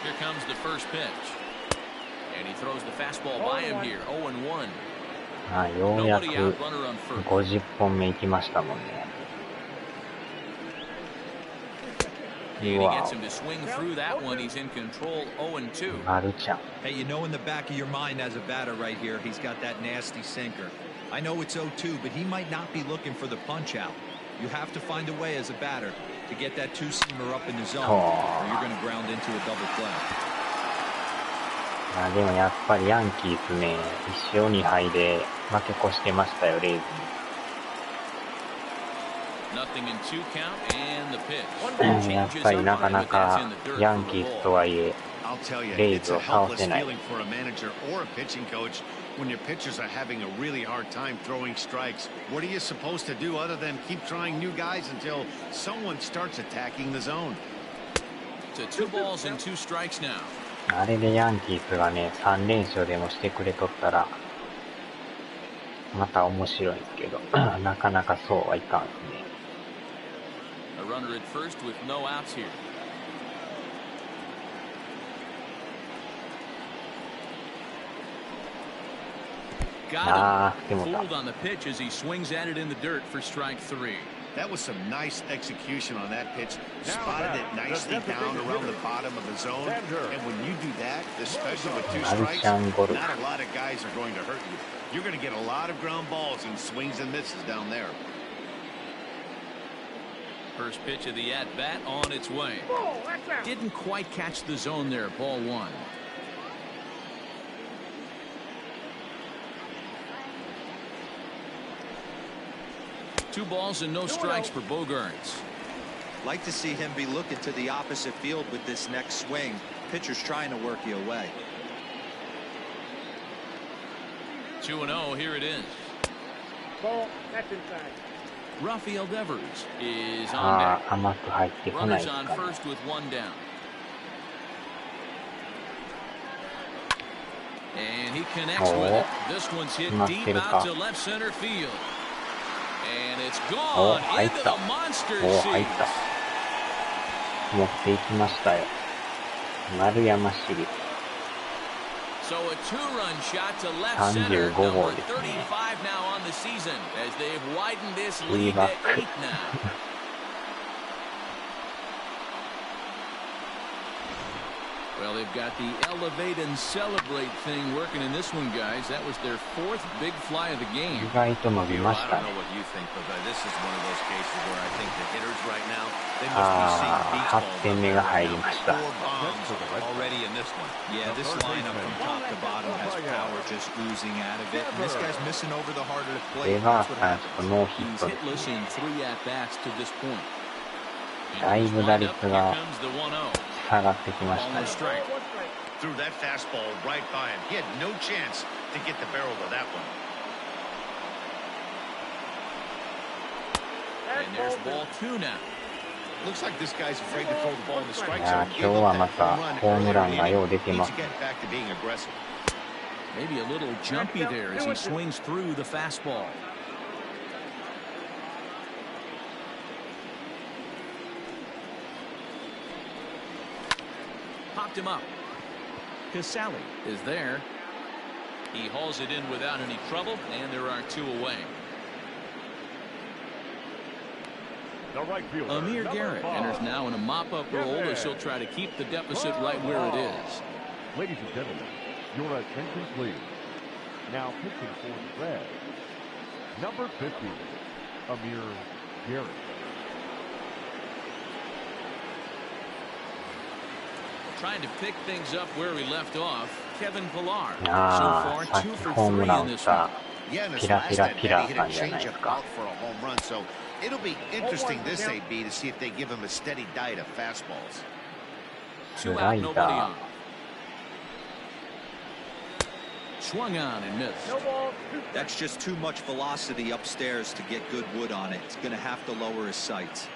Here comes the first pitch. And he throws the fastball by him here. 0-1. ああ、ようやく50本目行きましたもんね。And he gets him to swing through that one. He's in control. 0-2. マルちゃん。 Hey, you know in the back of your mind as a batter right here, he's got that nasty sinker. I know it's 0-2, but he might not be looking for the punch out. You have to find a way as a batter to get that two-seamer up in the zone, or you're going to ground into a double play. あ、でもやっぱりヤンキースね、1勝2敗で負け越してましたよ、レイズに。Nothing in two count and the pitch. やっぱりなかなかヤンキースとはいえ、レイズを倒せない。 When your pitchers are having a really hard time throwing strikes, what are you supposed to do other than keep trying new guys until someone starts attacking the zone? To 2 balls and 2 strikes now. あれでヤンキースがね、3連勝でもしてくれとったら、また面白いんですけど、なかなかそうはいかんですね。A runner at first with no outs here. あー、でも Fooled on the pitch as he swings at it in the dirt for strike 3. That was some nice execution on that pitch. Spotted it nicely down around the bottom of the zone. And when you do that, especially with 2 strikes, not a lot of guys are going to hurt you. You're going to get a lot of ground balls and swings and misses down there. First pitch of the at-bat on its way. Didn't quite catch the zone there. Ball 1. Two balls and no strikes for Bogaerts. Like to see him be looking to the opposite field with this next swing. Pitcher's trying to work you away. 2-0, here it is. Ball, that's inside. Rafael Devers is on deck. Runners on Runners first with 1 down. And he connects with it. This one's hit deep out to left center field. And it's gone into the monster seats. 持っていきましたよ。丸山シリーズ。So a 2-run shot to left center. Number 35 now on the season as they've widened this lead to 8 now. Well, they've got the elevate and celebrate thing working in this one, guys. That was their 4th big fly of the game. 意外と伸びましたね。I don't know what you think, but this is one of those cases where I think the hitters right now, they must be seeing beach balls. 8点目が入りました。 4 bombs already in this one. Yeah, this lineup from top to bottom has power just oozing out of it. And this guy's missing over the heart of the plate. レバーさん、ノーヒッ He's トです hitless in 3 at-bats to this point. だいぶ打率が Here comes the 1-0. 下がってきましたね。 Almost strike. Threw that fastball right by him. He had no chance to get the barrel of that one. And there's ball 2 now. Looks like this guy's afraid to throw the ball in the strike いや zone. 今日はまたホームランがよう出てます。 Needs to get back to being aggressive. Maybe a little jumpy there as he swings through the fastball. Popped him up. Casali is there. He hauls it in without any trouble, and there are 2 away. Amir Garrett enters now in a mop-up role as he'll try to keep the deficit right where it is. Ladies and gentlemen, your attention please. Now pitching for the Reds, number 50, Amir Garrett. Trying to pick things up where we left off, Kevin Pillar. So あ far, あ、さっ 2 き for ホーム 3ラン in 打っ this た one. Yeah, in his ピラ last ピラ at ピ bat, ラ he さ hit ん a じゃないです changeup か。 out for a home run. So it'll be interesting this AB to see if they give him a steady diet of fastballs. 2 ラ out, イ nobody ダ on. Swung on and missed. No ball, 2 That's just too much velocity upstairs to get good wood on it. He's going to have to lower his sights.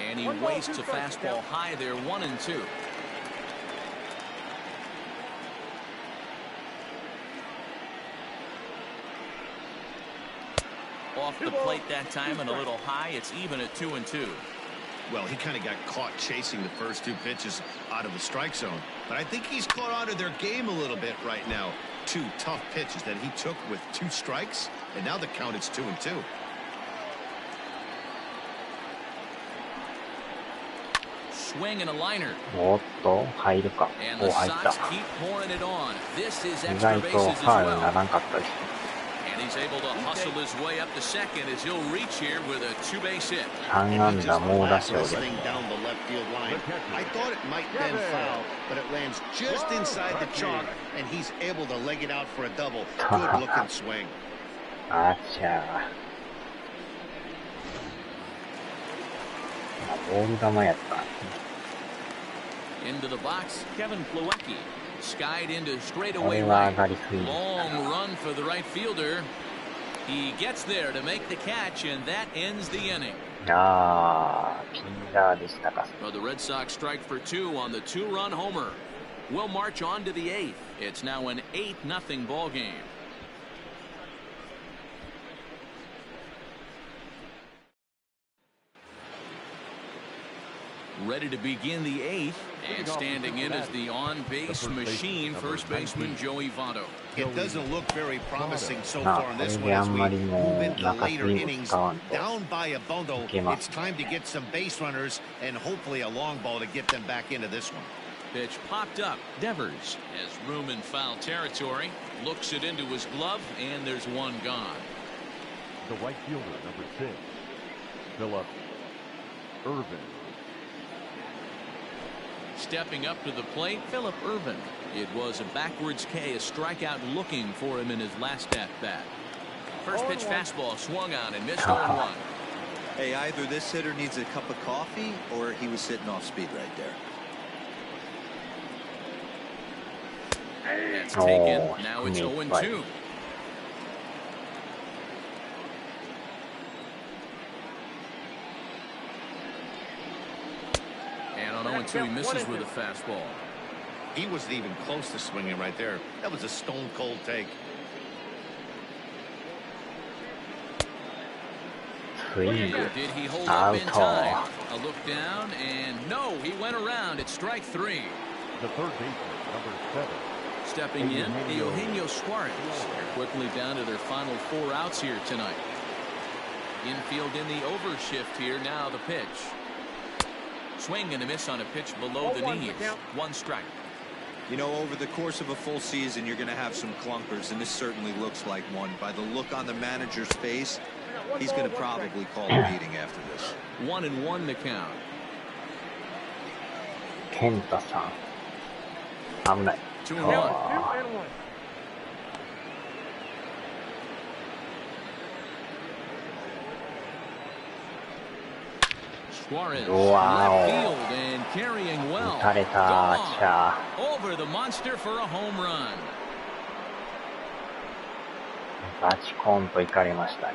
And he wastes a fastball high there, 1-2. Off the plate that time and a little high. It's even at 2-2. Well, he kind of got caught chasing the first 2 pitches out of the strike zone. But I think he's caught on to their game a little bit right now. 2 tough pitches that he took with 2 strikes. And now the count is 2-2. Swing and a liner. おっと、入るか。 And お、 the 入っ Sox た。 keep pouring it on. This is 意 extra 外と bases フ as ァウルにな well. らんかったです。 And he's able to hustle his way up to second as he'll reach here with a 2-base hit. 3安打猛打賞 This です。 thing down the left field line. I thought it might bend foul, but it lands just inside the chalk, and he's able to leg it out for a double. Good looking swing. あっちゃー。ボール球やったんですね。 Into the box, Kevin Plawecki. Skied into こ straightaway れは right. 上がりすぎました Long run for the right fielder. He gets there to make the catch, and that ends the inning. ああ、ピンダーでしたか。Well, the Red Sox strike for two on the two-run homer. We'll march on to the eighth. It's now an 8-0 ball game. Ready to begin the eighth, and standing in is the on-base machine, first baseman Joey Votto. It doesn't look very promising so far in this one as we move into later innings. Down by a bundle, it's time to get some base runners and hopefully a long ball to get them back into this one. Pitch popped up. Devers has room in foul territory, looks it into his glove, and there's one gone. The right fielder, number 6, Philip Irvin. Stepping up to the plate, Philip Irvin. It was a backwards K, a strikeout looking for him in his last at-bat. First pitch fastball swung on and missed 0-1. Hey, either this hitter needs a cup of coffee or he was sitting off speed right there. That's taken. Now it's 0-2. And on 0-2, he misses with a fastball. He wasn't even close to swinging right there. That was a stone-cold take. Did he hold up in time? A look down, and no, he went around. It's strike three. The third baseman, number 7. Stepping in, Eugenio Suarez. They're quickly down to their final 4 outs here tonight. Infield in the overshift here. Now the pitch. Swing and a miss on a pitch below the knees. 1 strike. You know, over the course of a full season, you're going to have some clunkers, and this certainly looks like one. By the look on the manager's face, he's going to probably call a meeting after this. 1-1 the count. Kenta-san. 危ない。 2-1. Suarez, left field and carrying well. Gone. Over the monster for a home run. バチコンと行かれましたね。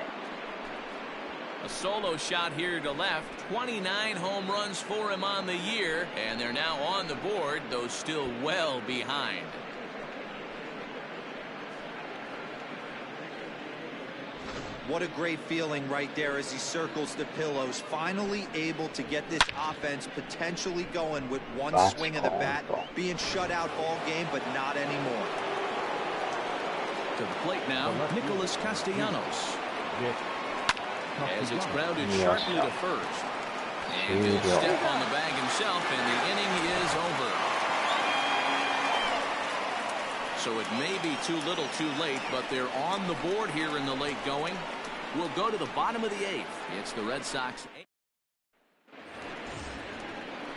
A solo shot here to left. 29 home runs for him on the year, and they're now on the board, though still well behind. What a great feeling right there as he circles the pillows, finally able to get this offense potentially going with one swing of the bat, being shut out all game, but not anymore. To the plate now, Nicholas Castellanos. As it's grounded sharply to first. And he'll step on the bag himself, and the inning is over. So it may be too little too late, but they're on the board here in the late going. We'll go to the bottom of the 8th. It's the Red Sox.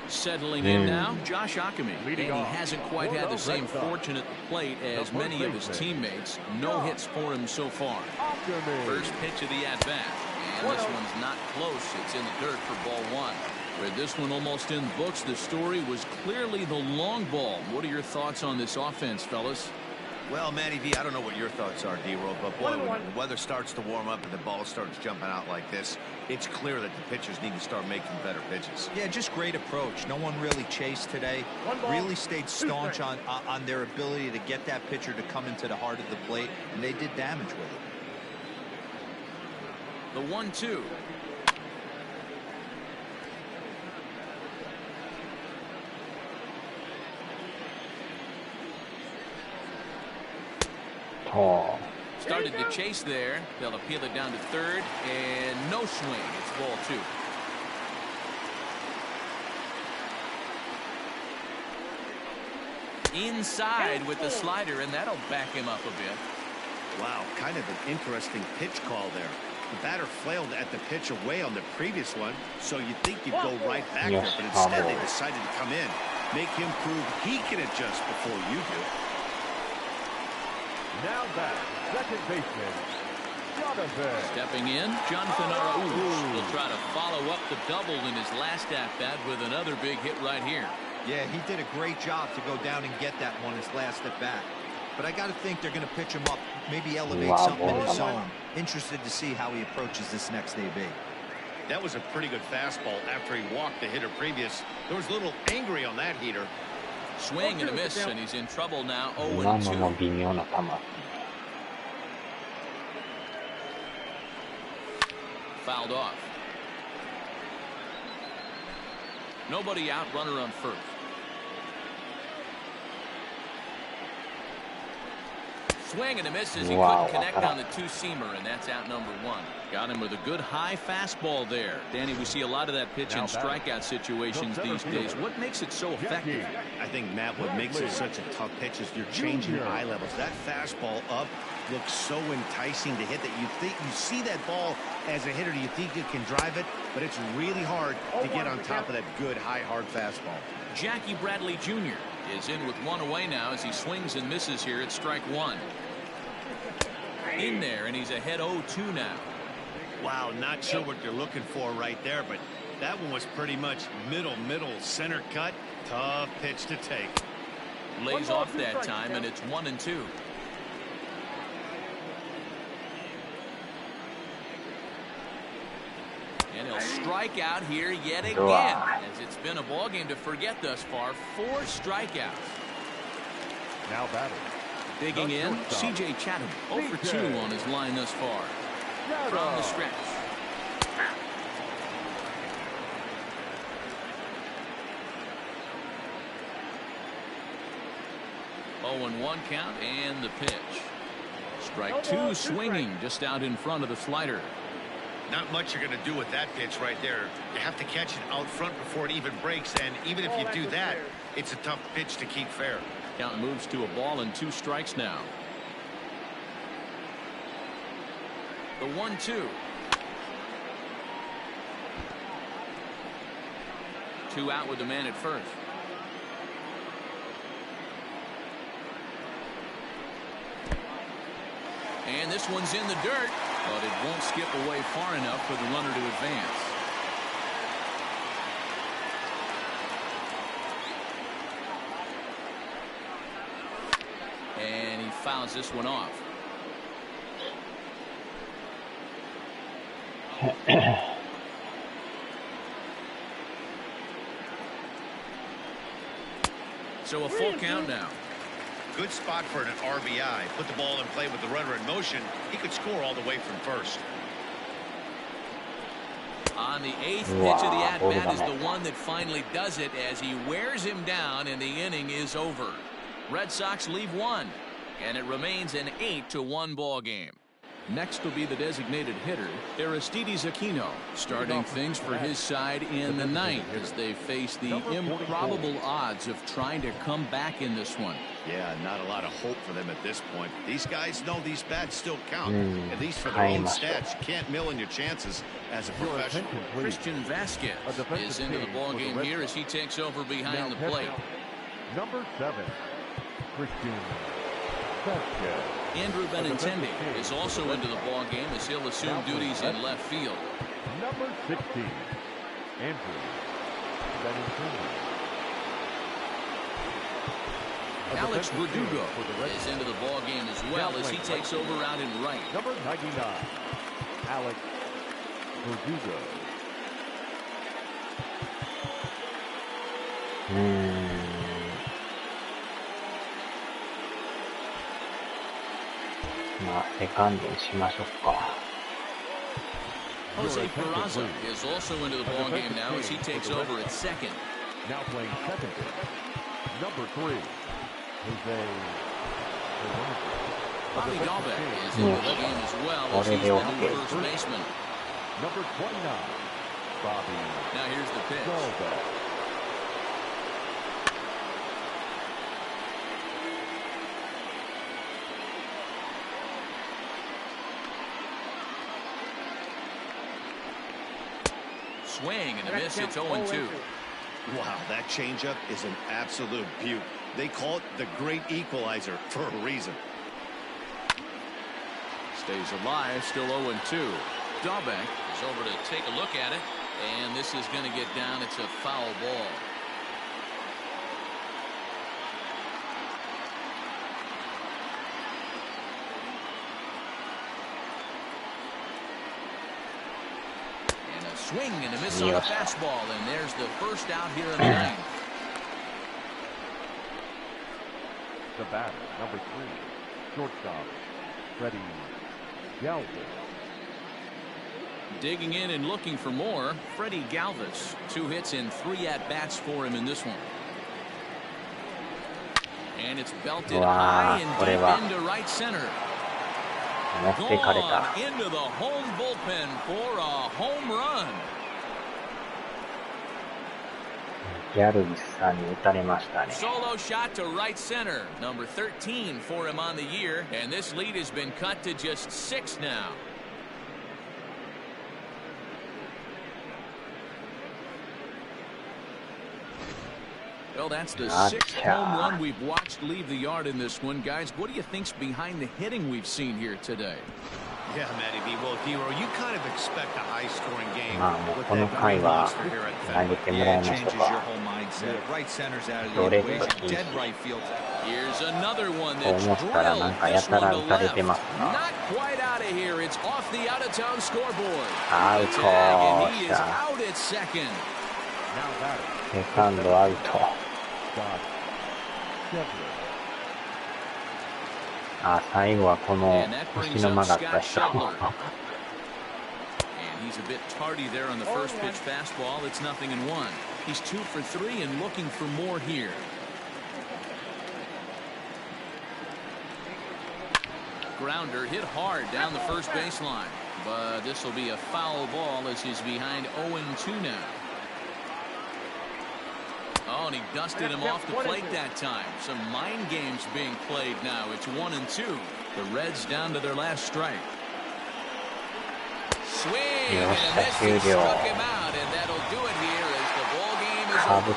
Settling in now, Josh Ockamy. And he hasn't quite had the same fortune at the plate as many of his teammates. No hits for him so far. First pitch of the at-bat. And this one's not close. It's in the dirt for ball 1. With this one almost in the books, the story was clearly the long ball. What are your thoughts on this offense, fellas? Well, Matty V, I don't know what your thoughts are, D-Roll, but boy, when the weather starts to warm up and the ball starts jumping out like this, it's clear that the pitchers need to start making better pitches. Yeah, just great approach. No one really chased today. Really stayed staunch on their ability to get that pitcher to come into the heart of the plate, and they did damage with it. The 1-2. Started to chase there. They'll appeal it down to third, and no swing. It's ball 2. Inside with the slider, and that'll back him up a bit. Wow, kind of an interesting pitch call there. The batter flailed at the pitch away on the previous one, so you'd think you'd go right back there, but instead they decided to come in, make him prove he can adjust before you do. Now back, second baseman, Jonathan. Stepping in, Jonathan Araújo will try to follow up the double in his last at-bat with another big hit right here. Yeah, he did a great job to go down and get that one his last at-bat. But I got to think they're going to pitch him up, maybe elevate something in his zone. Interested to see how he approaches this next AB. That was a pretty good fastball after he walked the hitter previous. There was a little angry on that heater. Swing and a miss, and he's in trouble now. 今のも 0-2. 微妙な球。Fouled off. Nobody out, runner on first. Swing and a miss as he couldn't connect on the two-seamer, and that's out number one. Got him with a good high fastball there. Danny, we see a lot of that pitch in strikeout situations these days. What makes it so effective? I think, Matt, what makes it such a tough pitch is you're changing eye levels. That fastball up looks so enticing to hit that you think you see that ball as a hitter, you think you can drive it, but it's really hard to get on top of that good, high, hard fastball. Jackie Bradley Jr. is in with one away now as he swings and misses here at strike one. In there, and he's ahead 0-2 now. Wow, not sure what you're looking for right there, but that one was pretty much middle, center cut. Tough pitch to take. Lays off that time, and it's 1-2. And he'll strike out here yet again, as it's been a ball game to forget thus far. 4 strikeouts. Now batting. Digging in, C.J. Chatham, 0 for 2 on his line thus far. From the stretch. Oh, and 1 count, and the pitch. Strike 2 swinging just out in front of the slider. Not much you're going to do with that pitch right there. You have to catch it out front before it even breaks, and even if you do that, it's a tough pitch to keep fair. Count moves to a ball and 2 strikes now. The 1-2. 2 out with the man at first. And this one's in the dirt, but it won't skip away far enough for the runner to advance. And he fouls this one off. So a full count now. Good spot for an RBI. Put the ball in play with the runner in motion. He could score all the way from first. On the 8th pitch of the at-bat is the one that finally does it as he wears him down, and the inning is over. Red Sox leave 1, and it remains an 8-1 ball game. Next will be the designated hitter, Aristides Aquino, starting things for his side in the 9th as they face the improbable odds of trying to come back in this one. Yeah, not a lot of hope for them at this point. These guys know these bats still count, at least for their own stats. You can't mill in your chances as a professional. Christian Vasquez is into the ball game here as he takes over behind the plate. Number 7, Christian Vasquez. Andrew Benintendi is also into the ball game as he'll assume duties in left field. Number 16, Andrew Benintendi. Alex Verdugo is into the ball game as well as he takes over out in right. Number 99, Alex Verdugo. Jose Peraza is also into the ball game now as he takes over at second. Now playing second base, number 3, Jose. Bobby Dahlbeck is into the game as well as he's the new first baseman. Number 29, Bobby. Now here's the pitch. Dahlbeck. Swing and a miss. It's 0-2. Wow, that changeup is an absolute beaut. They call it the great equalizer for a reason. Stays alive, still 0-2. Dahlbeck is over to take a look at it, and this is going to get down. It's a foul ball. swing and a miss on the fastball, and there's the first out here in the ninth. The batter, number 3, shortstop, Freddie Galvis. Digging in and looking for more, Freddie Galvis. 2 hits and 3 at-bats for him in this one. And it's belted high and deep into right center. Gone into the home bullpen for a home run. ギャルビスさんに打たれましたね。 Solo shot to right center. Number 13 for him on the year, and this lead has been cut to just 6 now. Well, that's the 6th home run we've watched leave the yard in this one. Guys, what do you think's behind the hitting we've seen here today? Yeah, Matty B. Well, Hero, you kind of expect a high-scoring game. まあもうこの回は投げてもらいましょうか。 Right center's out of ど the れか equation. 禁止 Dead right field. Here's another one と that's 思ったらなんかや drilled. This た one ら to 打たれ left. てますな。 Not quite out of here. It's off the out-of-town scoreboard. アウ The ト tag, and he し is た。 out at second. Now batter, セカンドアウト。 Scott Shepard. あ、最後はこの腰の曲がった人。 And he's a bit tardy there on the first pitch fastball. It's 0-1. He's 2 for 3 and looking for more here. Grounder hit hard down the first baseline, but this will be a foul ball as he's behind 0-2 now. Oh, and he dusted him off the plate that time. Some mind games being played now. It's 1-2. The Reds down to their last strike. Swing and a miss. He struck him out, and that'll do it here as the ball game is over.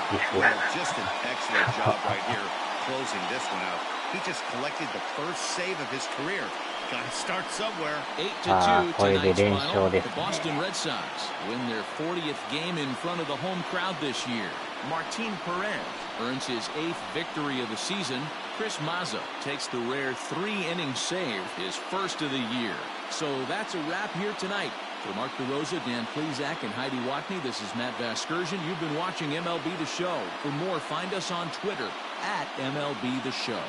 Just an excellent job right here closing this one out. He just collected the first save of his career. Got to start somewhere. 8-2 tonight's final. The ですね。 Boston Red Sox win their 40th game in front of the home crowd this year. Martin Perez earns his 8th victory of the season. Chris Mazza takes the rare 3-inning save, his first of the year. So that's a wrap here tonight. For Mark DeRosa, Dan Plezak, and Heidi Watney, this is Matt Vasgersian. You've been watching MLB The Show. For more, find us on Twitter at MLB The Show.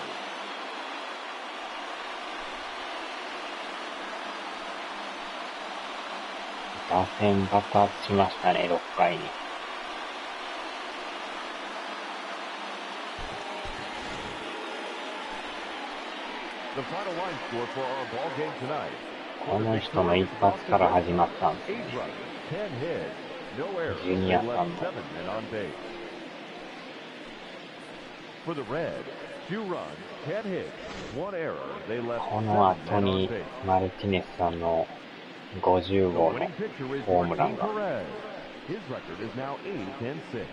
打線爆発しましたね、6回に。The final line score for our ball game tonight. この人の一発から始まったんです 8 runs, 10 hits, no errors, Junior and left さんの。 7 men on base. For the Reds, 2 runs, 10 hits, 1 error, they left こ 7 の後 men に on base. マルティネスさんの50 The 号の winning pitcher is ホームラン Martin が。 Perez. His record is now 8-6.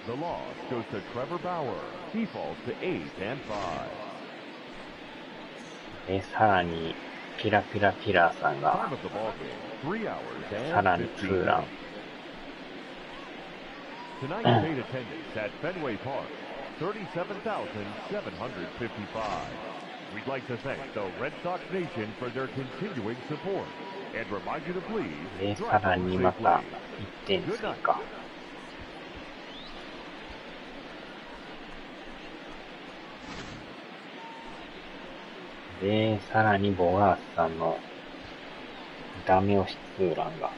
The loss goes to Trevor Bauer. He falls to 8-5. で、さらに、ピラピラピラーさん Time が、 of the ball game, 3 hours さらに and ツ 15 ーラン。 Tonight's paid attendance at Fenway Park, 37,755. We'd like to thank the Red Sox Nation for their continuing support and remind you to please で、さ drive ら home にまた safely. 1点追加。で、さらにボガースさんのダメ押しツーランが。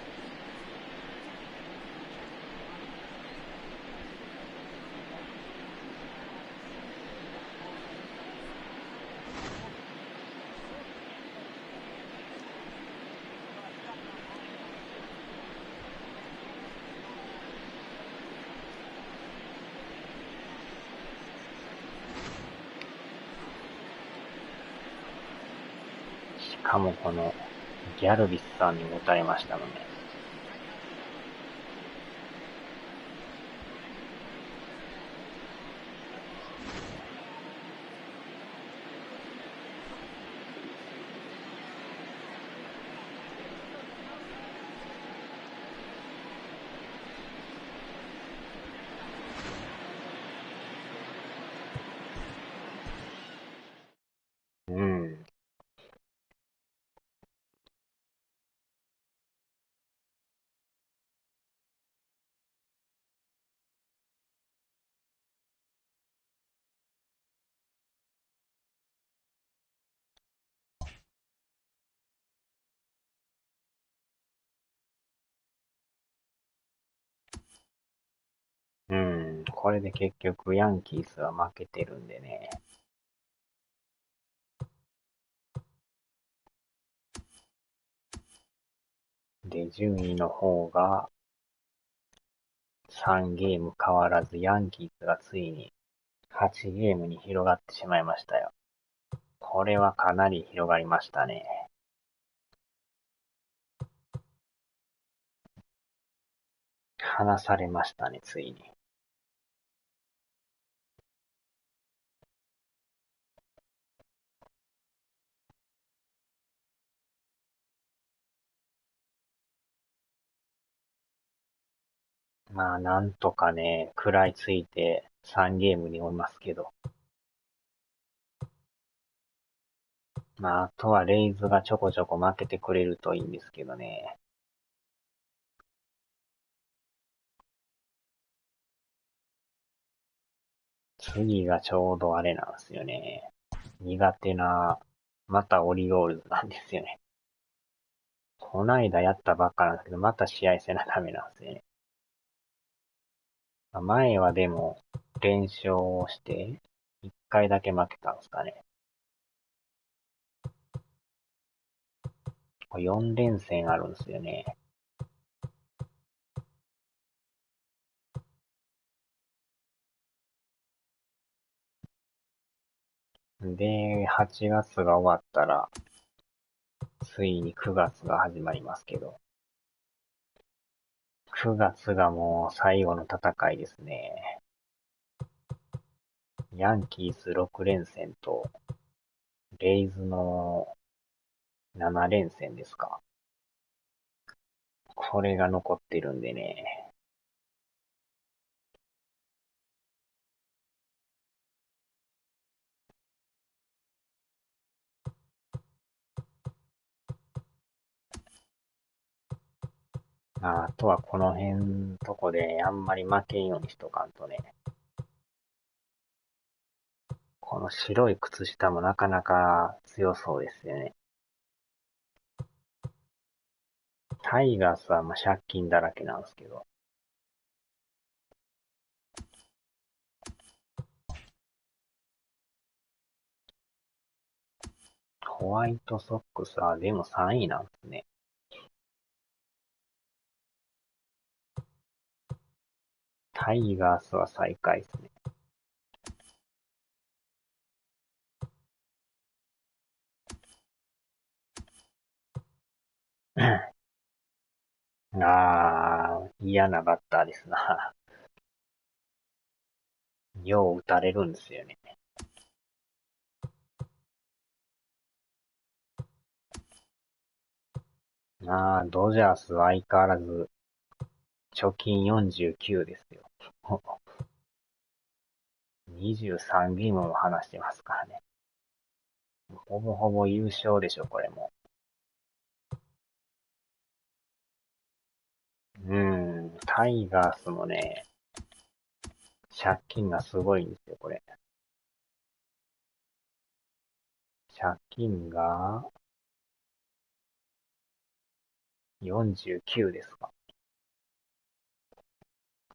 しかもこのギャルビスさんにも打たれましたので。これで結局ヤンキースは負けてるんでね。で、順位の方が3ゲーム変わらず、ヤンキースがついに8ゲームに広がってしまいましたよ。これはかなり広がりましたね。離されましたね、ついに。まあ、なんとかね、食らいついて3ゲームに追いますけど。まあ、あとはレイズがちょこちょこ負けてくれるといいんですけどね。次がちょうどあれなんですよね。苦手な、またオリオールズなんですよね。こないだやったばっかなんですけど、また試合せなダメなんですよね。前はでも、連勝をして、1回だけ負けたんですかね。4連戦あるんですよね。で、8月が終わったら、ついに9月が始まりますけど、9月がもう最後の戦いですね。ヤンキース6連戦と、レイズの7連戦ですか。これが残ってるんでね。あとはこの辺とこであんまり負けんようにしとかんとね。この白い靴下もなかなか強そうですよね。タイガースはまあ借金だらけなんですけど。ホワイトソックスはでも3位なんですね。タイガースは最下位ですね。嫌なバッターですな。よう打たれるんですよね。ドジャースは相変わらず貯金49ですよ。23ゲームも離してますからね。ほぼほぼ優勝でしょ、これも。タイガースもね、借金がすごいんですよ、これ。借金が49ですか。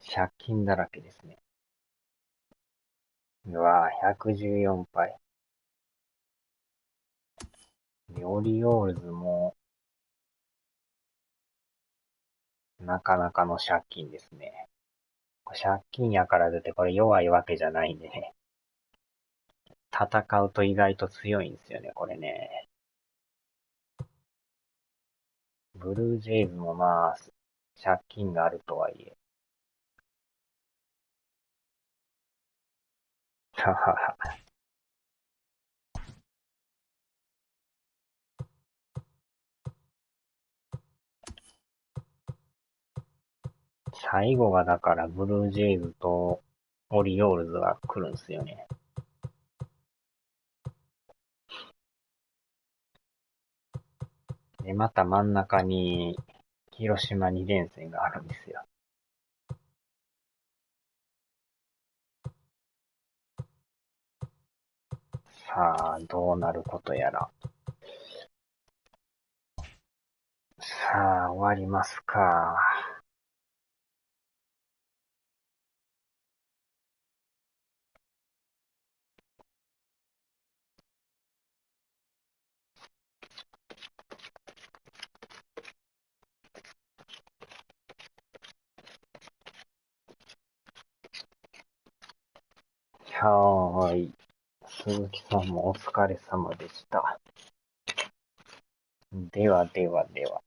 借金だらけですね。114敗。で、オリオールズも、なかなかの借金ですね。借金やから出てこれ弱いわけじゃないんでね。戦うと意外と強いんですよね、これね。ブルージェイズもまあ、借金があるとはいえ。ははは。最後がだからブルージェイズとオリオールズが来るんですよね。で、また真ん中に広島2連戦があるんですよ。さあ、どうなることやら。さあ、終わりますか。はーい。鈴木さんもお疲れ様でした。ではではでは。